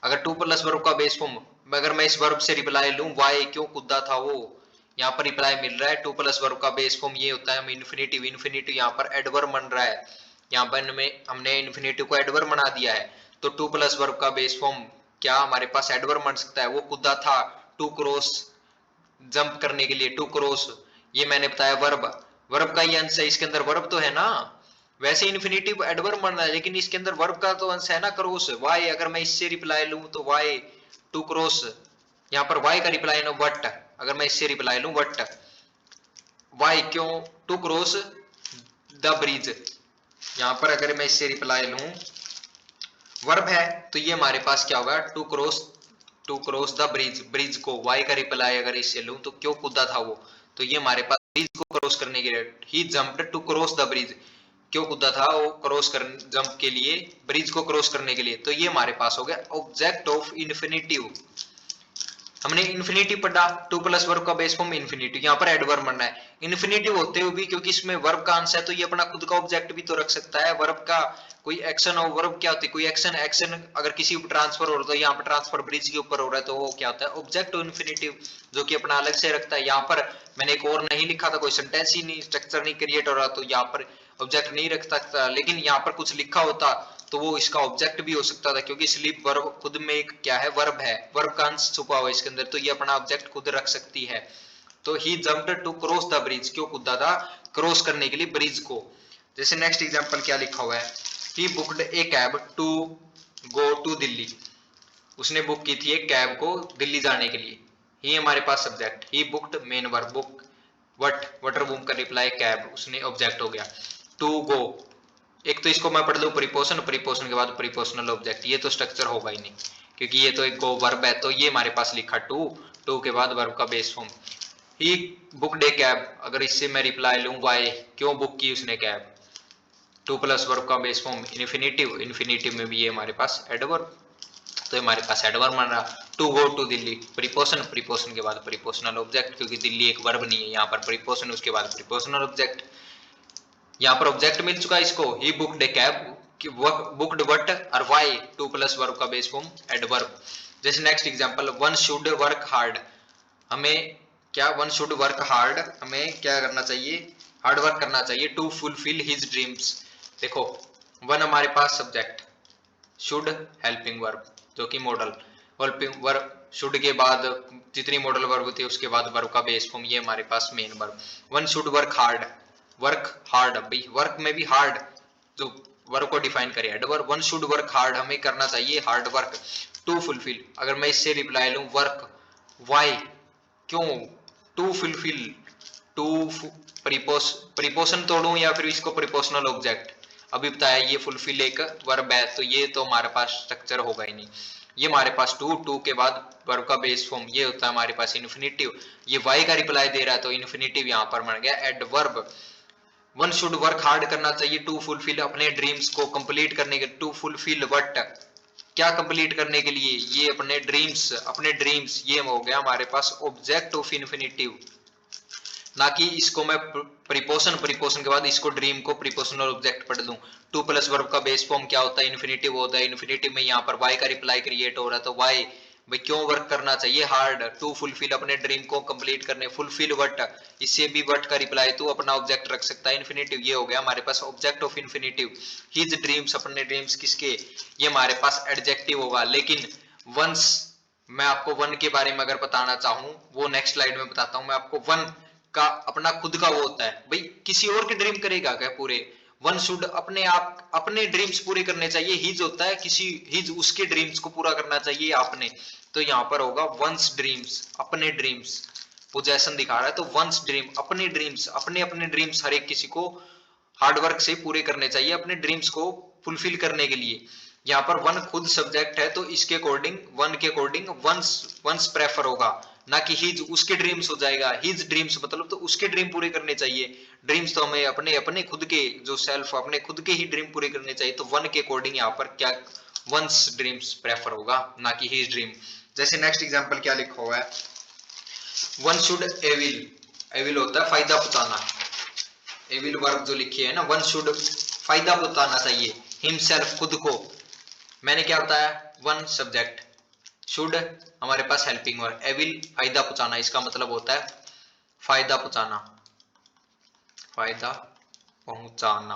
A: अगर टू प्लस वर्ब का बेस फॉर्म, अगर मैं इस वर्ब से रिप्लाई लूं, वाई क्यों कूदा था वो, यहाँ पर रिप्लाई मिल रहा है टू प्लस वर्ब का बेस फॉर्म ये होता है हम इन्फिनेटिव, इन्फिनेटिव यहाँ पर एडवर्ब बन रहा है, यहाँ पर हमने इन्फिनेटिव को एडवर्ब बना दिया है। तो टू प्लस वर्ब का बेस फॉर्म क्या हमारे पास एडवर्ब बन सकता है, वो कूदा था टू क्रॉस, जंप करने के लिए, टू क्रॉस, ये मैंने बताया वर्ब, वर्ब का ही अंश है, इसके अंदर वर्ब तो है ना। वैसे इन्फिनेटिव एडवर्ब बन रहा है, लेकिन इसके अंदर वर्ब का तो अंश है ना, क्रॉस, वाई, अगर मैं इससे रिप्लाई लूं तो वाई टू क्रॉस, यहाँ पर वाई का रिप्लाई ना वट, अगर मैं इससे रिप्लाई लूं वट, वाई क्यों, टू क्रॉस द ब्रिज, यहाँ पर अगर मैं इससे रिप्लाई लूं, वर्ब है, तो ये हमारे पास क्या होगा, to cross the bridge, bridge को, वाई का रिप्लाई अगर इससे लूं तो क्यों कूदा था वो, तो ये हमारे पास ब्रिज को क्रॉस करने के लिए, he jumped to cross the bridge, क्यों कूदा था वो, क्रॉस कर जंप के लिए, ब्रिज को क्रॉस करने के लिए, तो ये हमारे पास हो गया ऑब्जेक्ट ऑफ इन्फिनेटिव। हमने इन्फिनेटिव पढ़ा, टू प्लस वर्ब का बेस फॉर्म इन्फिनेटिव, यहाँ पर एडवर्ब बनना है, इन्फिनेटिव होते हुए भी क्योंकि इसमें वर्ब का अंश है, तो ये अपना खुद का ऑब्जेक्ट भी तो रख सकता है, वर्ब का कोई एक्शन और वर्ब क्या होती है, कोई एक्शन, एक्शन अगर किसी ऊपर ट्रांसफर हो रहा है, तो यहाँ पर ट्रांसफर ब्रिज के ऊपर हो रहा है, तो वो क्या होता है, ऑब्जेक्ट ऑफ इन्फिनेटिव, जो कि अपना अलग से रखता है। यहाँ पर मैंने एक और नहीं लिखा था, कोई सेंटेंस ही नहीं, स्ट्रक्चर नहीं क्रिएट हो रहा, तो यहाँ पर ऑब्जेक्ट नहीं रख सकता, लेकिन यहाँ पर कुछ लिखा होता तो वो इसका ऑब्जेक्ट भी हो सकता था, क्योंकि स्लीप वर्ब खुद में एक क्या है, वर्ब है, वर्ब का अंश छुपा हुआ है इसके अंदर, तो ये अपना ऑब्जेक्ट खुद रख सकती है। तो he jumped to cross the bridge, क्यों कूदा था, क्रॉस करने के लिए ब्रिज को। जैसे नेक्स्ट एग्जांपल क्या लिखा हुआ है, he booked a cab to go to Delhi, उसने बुक की थी एक कैब को दिल्ली जाने के लिए, ही हमारे पास subject, he booked main verb, book what, वटर बूम का रिप्लाई कैब, उसने ऑब्जेक्ट हो गया, टू गो, एक तो इसको मैं पढ़ लूं प्रीपोजिशन, प्रीपोजिशन के बाद प्रीपोजिशनल ऑब्जेक्ट, ये तो स्ट्रक्चर होगा ही नहीं, क्योंकि ये तो एक गो वर्ब है, तो ये हमारे पास लिखा टू, टू के बाद वर्ब का बेस फॉर्म, ही बुकड ए कैब, अगर इससे मैं रिप्लाई लूं वाई, क्यों बुक की उसने कैब, टू प्लस वर्ब का बेस फॉर्म इन्फिनेटिव, इन्फिनेटिव में भी ये हमारे पास एडवर्ब, तो हमारे पास एडवर्ब बन रहा, to go to Delhi, preposition, preposition के बाद प्रीपोजिशनल ऑब्जेक्ट, क्योंकि दिल्ली एक वर्ब नहीं है, यहाँ पर प्रीपोजिशन उसके बाद प्रीपोजिशनल ऑब्जेक्ट, यहाँ पर ऑब्जेक्ट मिल चुका है इसको, he booked a cab, booked what और वाई, टू प्लस वर्ब का बेस फॉर्म एडवर्ब। जैसे next example, one should work hard, हमें क्या, वन शुड वर्क हार्ड, हमें क्या करना चाहिए, हार्ड वर्क करना चाहिए टू फुलफिल हिज ड्रीम्स। देखो वन हमारे पास सब्जेक्ट, शुड हेल्पिंग वर्ब जो कि मॉडल, हेल्पिंग वर्ब शुड के बाद जितनी मॉडल वर्ब होती है उसके बाद वर्ब का बेस फॉर्म, ये हमारे पास main verb. One should work hard, work hard, भाई वर्क में भी हार्ड जो वर्क को डिफाइन करे adverb. One should work hard, हमें करना चाहिए हार्ड वर्क टू फुलफिल। अगर मैं इससे रिप्लाई लूं वर्क, वाई, क्यों, टू फुलफिल, टू प्रीपोशन तोड़ूं या फिर इसको प्रीपोशनल ऑब्जेक्ट, अभी बताया ये फुलफिल एक वर्ब है तो ये तो हमारे पास स्ट्रक्चर होगा ही नहीं। ये हमारे पास टू के बाद वर्ब का बेस फॉर्म ये होता है हमारे पास इन्फिनिटिव, ये वाई का रिप्लाई दे रहा है तो इन्फिनिटिव यहां पर बन गया adverb. One should work hard करना चाहिए टू फुलफिल अपने ड्रीम्स को कंप्लीट करने के, टू फुलफिल वट, क्या कंप्लीट करने के लिए, ये अपने ड्रीम्स, अपने ड्रीम्स, ये हो गया हमारे पास ऑब्जेक्ट ऑफ इन्फिनिटिव। ना कि इसको मैं प्रीपोशन, प्रीपोशन के बाद इसको ड्रीम को प्रीपोशनल ऑब्जेक्ट पढ़ दूं। टू प्लस वर्ब का बेस फॉर्म क्या होता है, इन्फिनिटिव होता है। इन्फिनिटिव में यहाँ पर वाई का रिप्लाई क्रिएट हो रहा है तो वाई, भाई क्यों वर्क करना चाहिए हार्ड, टू फुलफिल अपने ड्रीम को कंप्लीट करने, फुलफिल वट, इससे भी वट का रिप्लाई तू अपना ऑब्जेक्ट रख सकता है इन्फिनिटिव, ये हो गया हमारे पास object of infinitive. His dreams, अपने ड्रीम्स किसके, ये हमारे पास एडजेक्टिव होगा। लेकिन वंस मैं आपको वन के बारे में अगर बताना चाहूं वो नेक्स्ट स्लाइड में बताता हूं मैं आपको। वन का अपना खुद का वो होता है, भाई किसी और के ड्रीम करेगा क्या पूरे, वन शुड अपने आप अपने ड्रीम्स पूरे करने चाहिए, हिज होता है किसी, हिज उसके ड्रीम्स को पूरा करना चाहिए आपने, तो यहां पर होगा वंस ड्रीम्स, अपने ड्रीम्स, पोजेशन दिखा रहा है तो वंस ड्रीम, अपने ड्रीम्स, अपने अपने ड्रीम्स हर एक किसी को हार्डवर्क से पूरे करने चाहिए अपने ड्रीम्स को फुलफिल करने के लिए। यहाँ पर वन खुद सब्जेक्ट है तो इसके अकॉर्डिंग, वन के अकॉर्डिंग वंस, वंस प्रेफर होगा, ना कि हिज उसके ड्रीम्स हो जाएगा। हिज ड्रीम्स मतलब तो उसके ड्रीम पूरे करने चाहिए, ड्रीम्स तो हमें अपने अपने खुद के जो सेल्फ, अपने खुद के ही ड्रीम पूरे करने चाहिए, तो वन के अकॉर्डिंग यहाँ पर क्या वंस ड्रीम्स प्रेफर होगा ना कि हिज ड्रीम। जैसे नेक्स्ट एग्जांपल क्या लिखा हुआ है, वन शुड एविल, एविल होता है फायदा पहुंचाना, एविल वर्ब जो लिखी है ना, वन शुड फायदा पहुंचाना चाहिए हिमसेल्फ खुद को, मैंने क्या बताया वन सब्जेक्ट, शुड हमारे पास हेल्पिंग वर्ब, एविल फायदा पहुंचाना, इसका मतलब होता है फायदा पहुंचाना, फायदा पहुंचाना,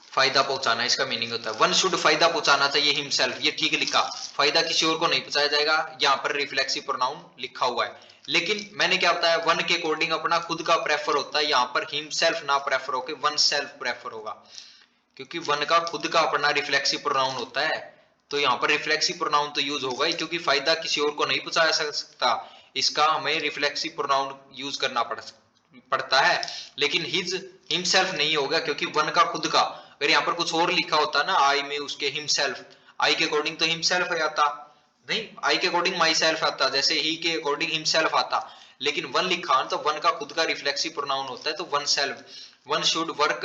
A: फायदा पहुंचाना इसका मीनिंग होता है। वन शुड फायदा पहुंचाना चाहिए हिमसेल्फ, ये ठीक लिखा, फायदा किसी और को नहीं पहुंचाया जाएगा, यहाँ पर रिफ्लेक्सिव प्रोनाउन लिखा हुआ है। लेकिन मैंने क्या बताया वन के अकॉर्डिंग अपना खुद का प्रेफर होता है, यहाँ पर हिमसेल्फ ना प्रेफर होकर वन सेल्फ प्रेफर होगा, क्योंकि वन का खुद का अपना रिफ्लेक्सिव प्रोनाउन होता है तो यहाँ पर रिफ्लेक्सिव प्रोनाउन तो यूज होगा ही, क्योंकि फायदा किसी और को नहीं पहुंचाया सकता, इसका हमें रिफ्लेक्सिव प्रोनाउन यूज करना पड़ता है। लेकिन हिज हिमसेल्फ नहीं होगा क्योंकि वन का खुद का, अगर यहाँ पर कुछ और लिखा होता ना आई में उसके हिमसेल्फ, आई के अकॉर्डिंग तो हिमसेल्फ आता नहीं, आई के अकॉर्डिंग माई सेल्फ आता, जैसे ही के अकॉर्डिंग हिमसेल्फ आता, लेकिन वन लिखा तो वन का खुद का रिफ्लेक्सिव प्रोनाउन होता है तो one self. One should work,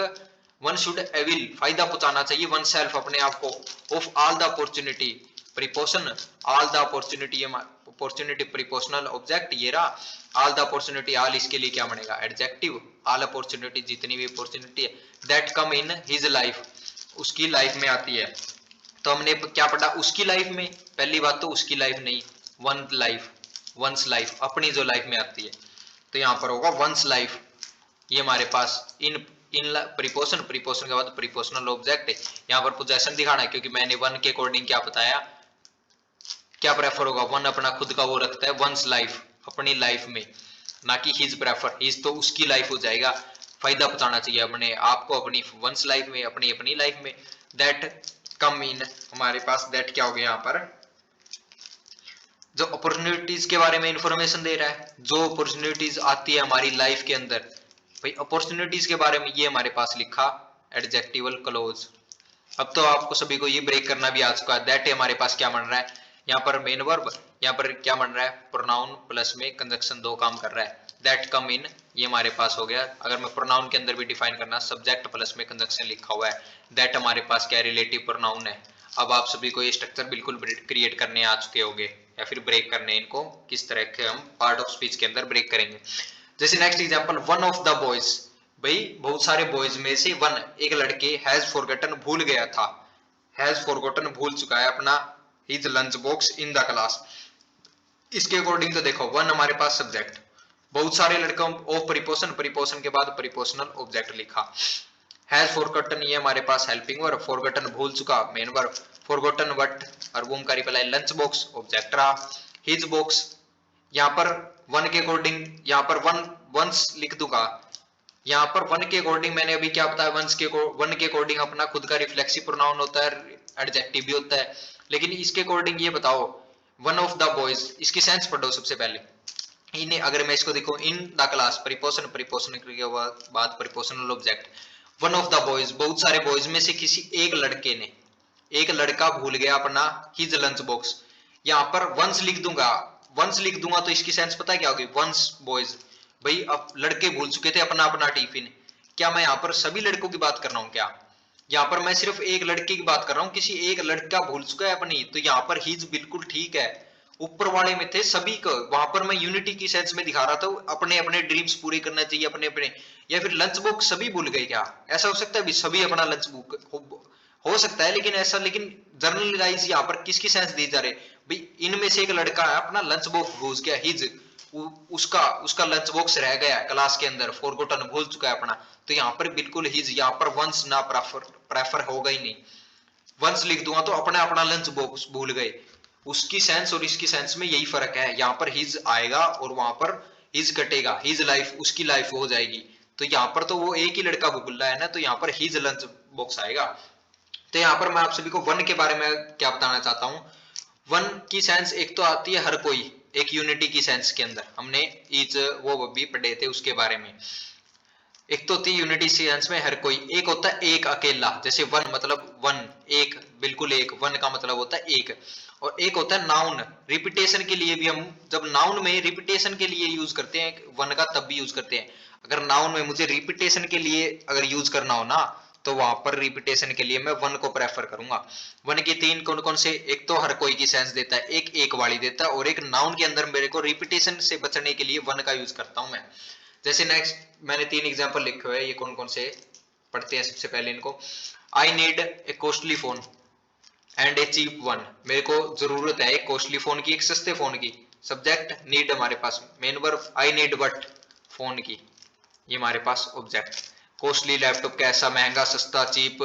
A: one should avail फायदा पहुंचाना चाहिए वन सेल्फ अपने आप को, of all the opportunity, preposition all the opportunity, opportunity prepositional object ये रहा, ऑल द अपॉर्चुनिटी, ऑल इसके लिए क्या बनेगा एडजेक्टिव, ऑल अपॉर्चुनिटी जितनी भी अपॉर्चुनिटी है, that come in his life, उसकी लाइफ में आती है। तो हमने क्या पढ़ा उसकी लाइफ में, पहली बात तो उसकी लाइफ नहीं, वन लाइफ, वंस लाइफ अपनी जो लाइफ में आती है, तो यहाँ पर होगा वंस लाइफ, ये हमारे पास इन इन प्रीपोशन, प्रीपोशन के बाद प्रीपोशनल ऑब्जेक्ट है, यहाँ पर पोजेशन दिखाना है क्योंकि मैंने वन के अकॉर्डिंग क्या बताया, क्या प्रेफर होगा, वन अपना खुद का वो रखता है वंस लाइफ, अपनी लाइफ में, ना कि हिज प्रेफर, हिज तो उसकी लाइफ हो जाएगा, फायदा पहुंचाना चाहिए अपने आपको अपनी वंस लाइफ में, अपनी अपनी लाइफ में। दैट कम इन, हमारे पास दैट क्या हो गया यहाँ पर, जो अपॉर्चुनिटीज के बारे में इंफॉर्मेशन दे रहा है, जो अपॉर्चुनिटीज आती है हमारी लाइफ के अंदर, भाई अपॉर्चुनिटीज के बारे में ये हमारे पास लिखा एडजेक्टिवल क्लोज। अब तो आपको सभी को ये ब्रेक करना भी आ चुका है, दैट हमारे पास क्या बन रहा है, यहाँ पर मेन वर्ब, यहाँ पर क्या बन रहा है प्रोनाउन प्लस में कंजक्शन, दो काम कर रहा है, दैट कम इन, ये हमारे पास हो गया। अगर मैं प्रोनाउन के अंदर भी डिफाइन करना, सब्जेक्ट प्लस में कंजक्शन लिखा हुआ है, दैट हमारे पास क्या रिलेटिव प्रोनाउन है। अब आप सभी को ये स्ट्रक्चर बिल्कुल क्रिएट करने आ चुके होंगे, या फिर ब्रेक करने इनको किस तरह के हम पार्ट ऑफ स्पीच के अंदर ब्रेक करेंगे। जैसे next example, one of the boys, भाई बहुत सारे बॉयज में से वन, एक लड़के हैज फॉरगॉटन भूल गया था, हैज फॉरगॉटन भूल चुका है अपना his lunch box in the class, इसके अकॉर्डिंग तो देखो वन हमारे पास सब्जेक्ट, बहुत सारे लड़कों ऑफ प्रीपोजिशन, प्रीपोजिशन के बाद प्रीपोजिशनल ऑब्जेक्ट लिखा। हैज फॉरगॉटन ये हमारे पास हेल्पिंग वर्ब, फॉरगॉटन भूल चुका मेन वर्ब, फॉरगॉटन व्हाट अर्बुम का रिप्लाई लंच बॉक्स ऑब्जेक्ट रहा। हिज बॉक्स यहाँ पर वन के अकॉर्डिंग यहाँ पर वंस लिख दूंगा। यहाँ पर वन के अकॉर्डिंग मैंने अभी क्या बताया, वन के अकॉर्डिंग अपना खुद का रिफ्लेक्सिव प्रोनाउन होता है, एडजेक्टिव भी होता है। लेकिन इसके अकॉर्डिंग ये बताओ वन ऑफ द बॉयज, इसकी सेंस पढ़ो सबसे पहले। इन्हें अगर मैं इसको देखो in the class preposition, preposition के बाद prepositional object, one of the boys बहुत सारे बॉयज में से किसी एक लड़के ने, एक लड़का भूल गया अपना हिज लंच बॉक्स। यहाँ पर वंस लिख दूंगा, वंस लिख दूंगा तो इसकी सेंस पता है क्या होगी, वंस बॉयज, भाई अब लड़के भूल चुके थे अपना अपना टिफिन। क्या मैं यहाँ पर सभी लड़कों की बात कर रहा हूँ क्या? यहाँ पर मैं सिर्फ एक लड़के की बात कर रहा हूँ, किसी एक लड़का भूल चुका है अपनी, तो यहाँ पर हिज बिल्कुल ठीक है। ऊपर वाले में थे सभी को, वहां पर मैं यूनिटी की सेंस में दिखा रहा था, अपने अपने ड्रीम्स पूरे करना चाहिए अपने अपने। या फिर लंच बुक सभी भूल गए क्या? ऐसा हो सकता है भी सभी अपना लंच बुक हो सकता है, लेकिन ऐसा, लेकिन जर्नलाइज यहाँ पर किसकी सेंस दी जा रही भाई, इनमें से एक लड़का है अपना लंच बॉक्स भूल गया, हिज उसका उसका लंच बॉक्स रह गया क्लास के अंदर, फॉरगॉटन भूल चुका है अपना, तो यहाँ पर बिल्कुल हिज, यहाँ पर वंस ना प्रेफर होगा ही नहीं। वंस लिख दूंगा तो अपना अपना लंच बॉक्स भूल गए। उसकी सेंस और इसकी सेंस में यही फर्क है, यहाँ पर हिज आएगा और वहां पर हिज कटेगा, हिज लाइफ उसकी लाइफ हो जाएगी। तो यहाँ पर तो वो एक ही लड़का भूल रहा है ना, तो यहाँ पर हिज लंच बॉक्स आएगा। तो यहाँ पर मैं आप सभी को वन के बारे में क्या बताना चाहता हूँ। वन की सेंस एक तो आती है हर कोई, एक यूनिटी की सेंस के अंदर हमने ईच वो भी पढ़े थे उसके बारे में। एक तो होती है यूनिटी सेंस में हर कोई, एक होता है एक अकेला, जैसे वन मतलब वन एक, बिल्कुल एक, वन का मतलब होता है एक। और एक होता है नाउन, रिपीटेशन के लिए भी हम जब नाउन में रिपीटेशन के लिए यूज करते हैं वन का, तब भी यूज करते हैं। अगर नाउन में मुझे रिपीटेशन के लिए अगर यूज करना हो ना, तो वहां पर रिपीटेशन के लिए मैं वन को प्रेफर करूंगा। वन के तीन कौन कौन से, एक तो हर कोई की सेंस देता है, एक एक वाली देता है, और एक नाउन के अंदर मेरे को रिपीटेशन से बचने के लिए वन का यूज करता हूं मैं। जैसे नेक्स्ट मैंने तीन एग्जांपल लिखे हुए हैं, ये कौन कौन से पढ़ते हैं सबसे पहले इनको। I need a costly phone and a cheap one, मेरे को जरूरत है एक कॉस्टली फोन की, एक सस्ते फोन की। सब्जेक्ट नीड हमारे पास, main verb I need but phone की, ये हमारे पास ऑब्जेक्ट। कॉस्टली लैपटॉप कैसा, महंगा सस्ता चीप,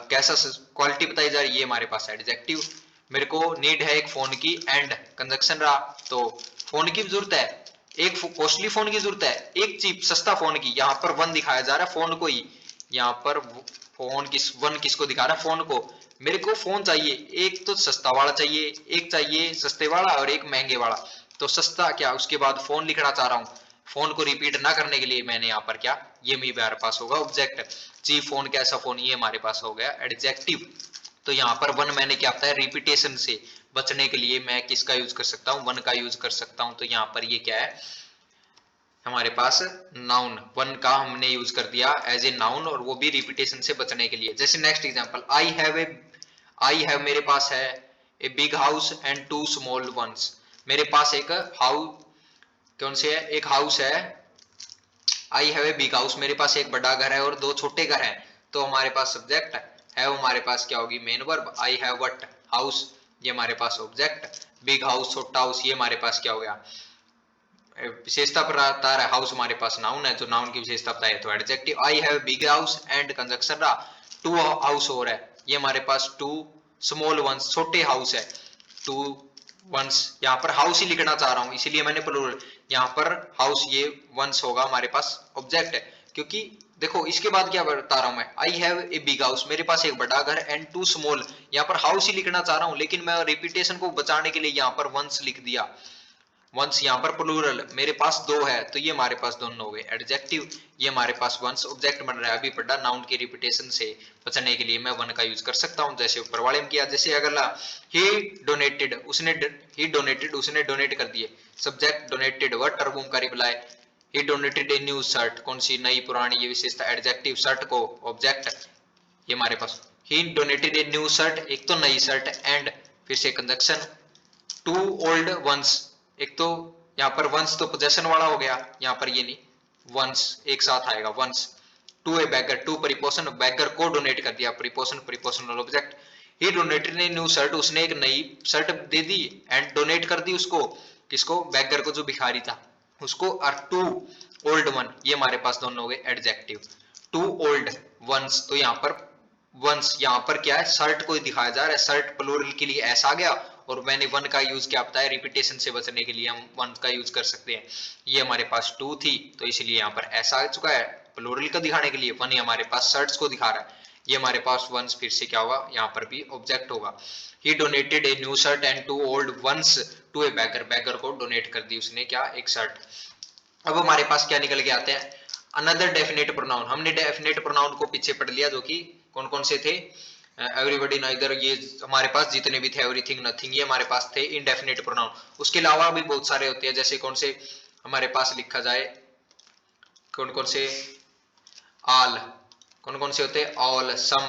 A: कैसा क्वालिटी बताई जा रही है, ये हमारे पास एडजेक्टिव। मेरे को नीड है एक फोन की, एंड कंजक्शन रहा, तो फोन की जरूरत है, एक कॉस्टली फोन की जरूरत है, एक चीप सस्ता फोन की। यहाँ पर वन दिखाया जा रहा है फोन को ही, यहाँ पर फोन किस, वन किसको दिखा रहा है, फोन को। मेरे को फोन चाहिए, एक तो सस्ता वाला चाहिए, एक चाहिए सस्ते वाला और एक महंगे वाला। तो सस्ता क्या, उसके बाद फोन लिखना चाह रहा हूँ, फोन को रिपीट ना करने के लिए मैंने यहाँ पर क्या, ये मेरे पास होगा ऑब्जेक्ट। चीप फोन कैसा फोन, ये हमारे पास हो गया एडजेक्टिव। तो यहाँ पर वन मैंने क्या बताया, रिपीटेशन से बचने के लिए मैं किसका यूज कर सकता हूँ, वन का यूज कर सकता हूँ। तो यहाँ पर ये क्या है हमारे पास, नाउन, वन का हमने यूज कर दिया एज ए नाउन, और वो भी रिपीटेशन से बचने के लिए। जैसे नेक्स्ट एग्जांपल, आई हैव मेरे पास है a big house and two small ones, मेरे पास एक हाउस, कौन से है, एक हाउस है। I have a big house, मेरे पास एक बड़ा घर है और दो छोटे घर हैं। तो हमारे पास सब्जेक्ट है, हमारे पास क्या होगी, main verb. I have what house, ये हमारे पास ऑब्जेक्ट। बिग हाउस छोटा हाउस, ये हमारे पास क्या हो गया, विशेषता बता रहा है। हाउस हमारे पास नाउन है, जो नाउन की विशेषता बताए तो adjective. I have big house and conjunction रहा, टू हाउस हो रहा है, ये हमारे पास टू स्मॉल वंस, छोटे हाउस है, टू वंस। यहाँ पर हाउस ही लिखना चाह रहा हूँ इसीलिए मैंने प्लूरल, यहाँ पर हाउस ये वंस होगा हमारे पास ऑब्जेक्ट है। क्योंकि देखो इसके बाद क्या बता रहा हूं मैं, I have a big house, मेरे पास एक बड़ा घर, एंड टू स्मॉल, यहाँ पर हाउस ही लिखना चाह रहा हूं, लेकिन मैं रिपीटेशन को बचाने के लिए यहाँ पर वंस लिख दिया। वंस यहाँ पर प्लूरल, मेरे पास दो है, तो ये हमारे पास दोनों हो गए एडजेक्टिव। ये हमारे पास वंस ऑब्जेक्ट बन रहा है, अभी पढ़ा नाउन की रिपीटेशन से बचने के लिए मैं वन का यूज कर सकता हूँ, जैसे ऊपर वाले में किया। जैसे अगला, ही डोनेटेड, उसने डोनेट कर दिए। सब्जेक्ट डोनेटेड, व्हाट टर्बूम का reply, he donated a new shirt, कौन सी, नई पुरानी, ये विशेषता एडजेक्टिव। शर्ट को ऑब्जेक्ट, ये हमारे पास ही डोनेटेड ए न्यू शर्ट, एक तो नई शर्ट, एंड फिर से कंजक्शन, टू ओल्ड वंस, एक तो यहाँ पर वंस तो पोजेशन वाला हो गया, यहाँ पर ये नहीं, वंस एक साथ आएगा ones. To a beggar, to preposition, beggar को डोनेट कर दिया, preposition prepositional object. He donated a new shirt, उसने एक नई शर्ट दे दी, एंड डोनेट कर दी उसको, किसको, बैगर को जो भिखारी था उसको, और टू ओल्ड वन, ये हमारे पास दोनों हो गए एडजेक्टिव। टू ओल्ड वंस, तो यहाँ पर वंस, यहाँ पर क्या है, शर्ट को दिखाया जा रहा है, शर्ट प्लूरल के लिए ऐसा आ गया, और मैंने वन का यूज क्या बताया, रिपीटेशन से बचने के लिए हम वन का यूज कर सकते हैं। ये हमारे पास टू थी तो इसलिए यहाँ पर ऐसा आ चुका है प्लूरल को दिखाने के लिए, वन हमारे पास शर्ट्स को दिखा रहा है, ये हमारे पास वंस फिर से क्या होगा, यहाँ पर भी ऑब्जेक्ट होगा। He donated a new shirt and two old ones to a beggar, beggar को डोनेट कर दी उसने क्या, एक शर्ट। अब हमारे पास क्या निकल के आते हैं, अनदर डेफिनेट प्रोनाउन। हमने डेफिनेट प्रोनाउन को पीछे पढ़ लिया, जो कि कौन कौन से थे, एवरीबॉडी, नाइदर, ये हमारे पास जितने भी थे, एवरीथिंग, नथिंग, ये हमारे पास थे इनडेफिनेट प्रोनाउन। उसके अलावा भी बहुत सारे होते हैं, जैसे कौन से हमारे पास लिखा जाए, कौन कौन से, ऑल, कौन कौन से होते हैं, ऑल, सम,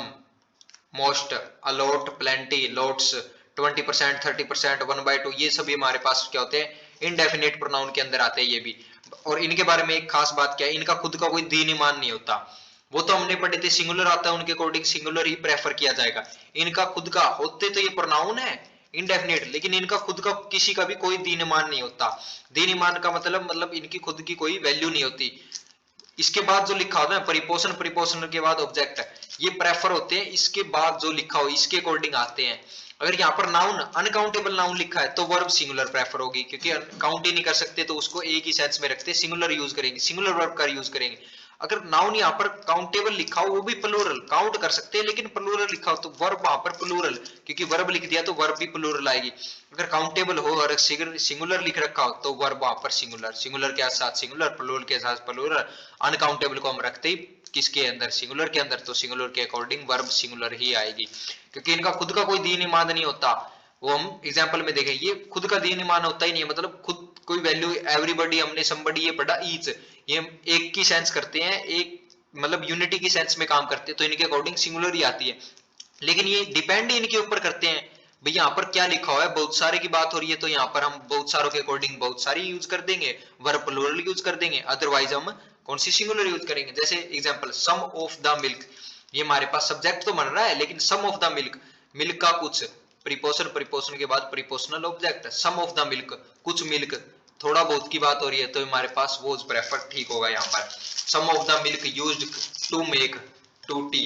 A: मोस्ट, अलॉट, प्लेंटी, लोट्स, 20%, 30%, 1/2, ये सभी हमारे पास क्या होते हैं, इनडेफिनेट प्रोनाउन के अंदर आते हैं ये भी। और इनके बारे में एक खास बात क्या है, इनका खुद का कोई दीन-ईमान नहीं होता। वो तो हमने पढ़े थे, सिंगुलर आता है उनके अकॉर्डिंग सिंगुलर ही प्रेफर किया जाएगा। इनका खुद का होते तो ये प्रोनाउन है इनडेफिनेट, लेकिन इनका खुद का किसी का भी कोई दीन-ईमान नहीं होता। दीन-ईमान का मतलब इनकी खुद की कोई वैल्यू नहीं होती। इसके बाद जो लिखा होता है परिपोषण, परिपोषण के बाद ऑब्जेक्ट, ये प्रेफर होते हैं, इसके बाद जो लिखा हो इसके अकॉर्डिंग आते हैं। अगर यहाँ पर नाउन, अनकाउंटेबल नाउन लिखा है तो वर्ब सिंगुलर प्रेफर होगी, क्योंकि काउंट ही नहीं कर सकते तो उसको एक ही सेंस में रखते, सिंगुलर यूज करेंगे, सिंगुलर वर्ब का यूज करेंगे। अगर नाउन यहाँ पर काउंटेबल लिखा हो, वो भी प्लूरल, काउंट कर सकते हैं लेकिन प्लूरल लिखा हो, तो वर्ब वहां पर प्लूरल, क्योंकि वर्ब लिख दिया तो वर्ब भी प्लूरल आएगी। अगर काउंटेबल हो और सिंगुलर लिख रखा हो तो वर्ब वहां पर सिंगुलर, सिंगुलर के साथ सिंगुलर, प्लूरल के साथ प्लूरल। अनकाउंटेबल को हम रखते ही किसके अंदर, सिंगुलर के अंदर, तो सिंगुलर के अकॉर्डिंग वर्ब सिंगुलर ही आएगी, क्योंकि इनका खुद का कोई दीन ईमान नहीं होता। वो हम एग्जांपल में देखें, ये खुद का दीन ईमान होता ही नहीं है, मतलब खुद कोई वैल्यू, एवरीबॉडी, हमने समबडी ये पढ़ा, ईच, ये एक की सेंस करते हैं, एक मतलब यूनिटी की सेंस में काम करते हैं, तो इनके अकॉर्डिंग सिंगुलर ही आती है। लेकिन ये डिपेंड इनके ऊपर करते हैं, भाई यहाँ पर क्या लिखा हुआ है, बहुत सारे की बात हो रही है तो यहाँ पर हम बहुत सारों के अकॉर्डिंग बहुत सारी यूज कर देंगे, वर्ब प्लूरल यूज कर देंगे, अदरवाइज हम कौन सी सिंगुलर यूज करेंगे। जैसे example, some of the milk, ये हमारे पास सब्जेक्ट तो बन रहा है, लेकिन some of the milk, milk का कुछ, प्रीपोजन, प्रीपोजन के बाद prepositional object, some of the milk, कुछ मिल्क, थोड़ा बहुत की बात हो रही है तो हमारे पास वो प्रेफर ठीक होगा यहाँ पर। Some of the milk used to make to tea.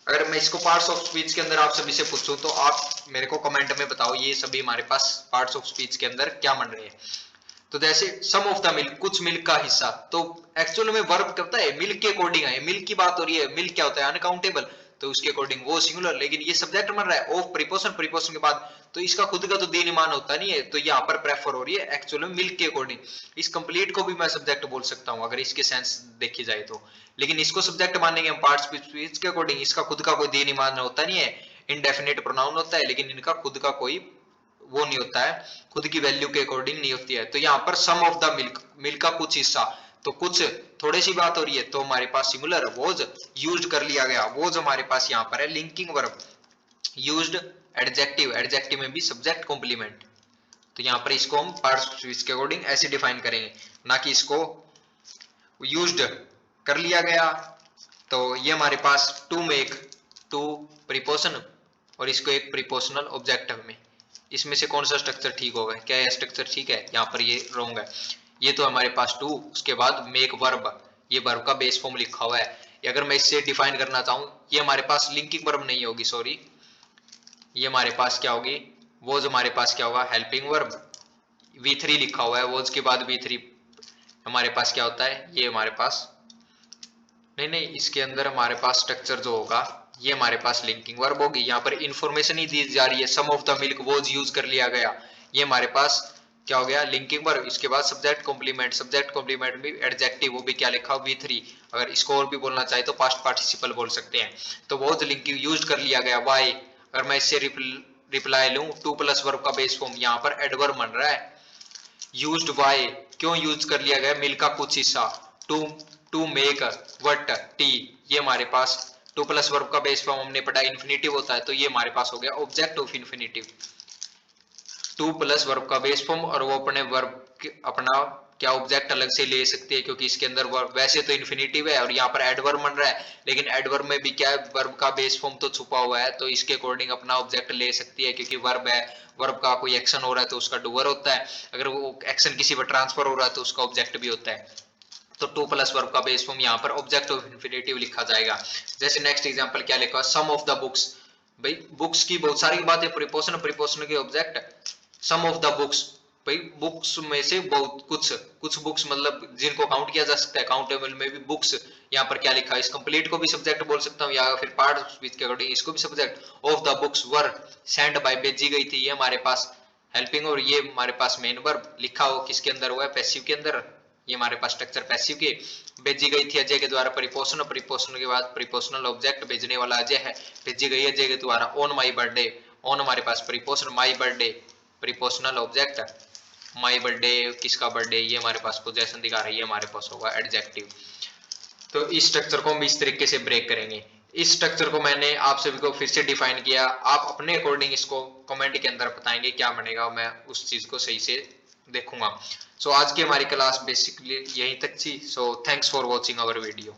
A: अगर मैं इसको पार्ट्स ऑफ स्पीच के अंदर आप सभी से पूछूं तो आप मेरे को कमेंट में बताओ, ये सभी हमारे पास पार्ट्स ऑफ स्पीच के अंदर क्या बन रहे हैं। तो जैसे सम ऑफ द मिल्क, कुछ मिल्क का हिस्सा, तो एक्चुअल में वर्ब क्या होता है, मिल्क के अकॉर्डिंग है, मिल्क की बात हो रही है, मिल्क क्या होता है, अनकाउंटेबल, तो उसके अकॉर्डिंग वो सिंगुलर, लेकिन ये सब्जेक्ट बन रहा है ऑफ प्रीपोजिशन, प्रीपोजिशन के बाद, तो इसका खुद का तो दीन ईमान होता नहीं है, तो यहाँ पर प्रेफर हो रही है एक्चुअल में मिल्क के अकॉर्डिंग। इस कंप्लीट को भी मैं सब्जेक्ट बोल सकता हूँ अगर इसके सेंस देखी जाए तो, लेकिन इसको सब्जेक्ट मानेंगे हम पार्ट्स स्पीच के अकॉर्डिंग, इसका खुद का कोई दीन ईमान होता नहीं है, इनडेफिनेट प्रोनाउन होता है, लेकिन इनका खुद का कोई वो नहीं होता है, खुद की वैल्यू के अकॉर्डिंग नहीं होती है। तो यहाँ पर some of the milk, milk का कुछ हिस्सा, तो कुछ थोड़ी सी बात हो रही है तो हमारे पास सिंगुलर वोज यूज कर लिया गया, वोज हमारे पास यहाँ पर है linking verb, used adjective, adjective में भी सब्जेक्ट कॉम्प्लीमेंट, तो यहाँ पर इसको हम पार्ट्स ऑफ स्पीच के अकॉर्डिंग ऐसे डिफाइन करेंगे, ना कि इसको यूज्ड कर लिया गया। तो ये हमारे पास टू मेक, टू प्रीपोजिशन, और इसको एक प्रीपोजिशनल ऑब्जेक्ट में, इसमें से कौन सा स्ट्रक्चर ठीक होगा, क्या यह स्ट्रक्चर ठीक है, यहाँ पर ये रॉन्ग है। ये तो हमारे पास टू, उसके बाद मेक वर्ब, ये वर्ब का बेस फॉर्म लिखा हुआ है। अगर मैं इससे डिफाइन करना चाहूँ, ये हमारे पास लिंकिंग वर्ब नहीं होगी, सॉरी, ये हमारे पास क्या होगी, वोज हमारे पास क्या होगा, हेल्पिंग वर्ब, V3 लिखा हुआ है, वोज के बाद V3 हमारे पास क्या होता है, ये हमारे पास नहीं, इसके अंदर हमारे पास स्ट्रक्चर जो होगा ये हमारे पास लिंकिंग वर्ब होगी। यहाँ पर इंफॉर्मेशन ही दी जा रही है, some of the milk was use कर लिया गया, ये हमारे पास क्या हो गया, लिंकिंग वर्ब। इसके बाद सब्जेक्ट कॉम्प्लीमेंट, सब्जेक्ट कॉम्प्लीमेंट में एडजेक्टिव, वो भी क्या लिखा हो, V3। अगर इसको और भी बोलना चाहे तो पास्ट पार्टिसिपल बोल सकते हैं। तो वोज लिंकिंग यूज कर लिया गया, वाई, अगर मैं इससे रिप्लाई लूं, टू प्लस वर्ब का बेस फॉर्म, यहाँ पर एडवर्ब बन रहा है, यूज्ड बाय, क्यों यूज कर लिया गया, मिल्क का कुछ हिस्सा, टू मेक व्हाट टी, ये हमारे पास टू प्लस वर्ब का बेस फॉर्म हमने पढ़ा इन्फिनिटिव होता है, तो ये हमारे पास हो गया object of infinitive. To plus verb का बेस फॉर्म, और वो अपने वर्ब अपना क्या ऑब्जेक्ट अलग से ले सकती है, क्योंकि इसके अंदर वर्ब वैसे तो इन्फिनेटिव है और यहाँ पर एडवर्ब बन रहा है, लेकिन एडवर्ब में भी क्या है, वर्ब का बेस फॉर्म तो छुपा हुआ है, तो इसके अकॉर्डिंग अपना ऑब्जेक्ट ले सकती है, क्योंकि वर्ब है, वर्ब का कोई एक्शन हो रहा है तो उसका डूअर होता है, अगर वो एक्शन किसी पर ट्रांसफर हो रहा है तो उसका ऑब्जेक्ट भी होता है। तो टू प्लस वर्ब का बेस फॉर्म यहाँ पर ऑब्जेक्ट ऑफ इन्फिनेटिव लिखा जाएगा। जैसे नेक्स्ट एग्जांपल क्या लिखा, सम ऑफ द बुक्स, भाई बुक्स की बहुत सारी बातें, प्रीपोजिशन, प्रीपोजिशन के object, some of the books, भाई बुक्स में से बहुत कुछ, कुछ बुक्स मतलब जिनको काउंट किया जा सकता है, काउंटेबल में भी बुक्स, यहाँ पर क्या लिखा है, इस कंप्लीट को भी सब्जेक्ट बोल सकता हूँ, या फिर पार्ट विद के अकॉर्डिंग इसको भी subject. Of the books were send by, भेजी गई थी, ये हमारे पास हेल्पिंग, और ये हमारे पास मेन वर्ब लिखा हो किसके अंदर हुआ है, पैसिव के अंदर, ये हमारे पास स्ट्रक्चर पैसिव के, भेजी गई थी अजय के द्वारा, प्रीपोजिशन, प्रीपोजिशन के बाद प्रीपोजिशनल ऑब्जेक्ट, भेजने वाला अजय है, भेजी गई अजय के द्वारा, ऑन माई बर्थडे, ऑन हमारे पास preposition, my birthday prepositional object, my birthday किसका बर्थडे, ये हमारे पास पोजेशन दिखा रही है, हमारे पास होगा एडजेक्टिव। तो इस स्ट्रक्चर को हम इस तरीके से ब्रेक करेंगे। इस स्ट्रक्चर को मैंने आप सभी को फिर से डिफाइन किया, आप अपने अकॉर्डिंग इसको कमेंट के अंदर बताएंगे क्या बनेगा, मैं उस चीज को सही से देखूंगा। सो आज की हमारी क्लास बेसिकली यहीं तक थी। So thanks for watching our video.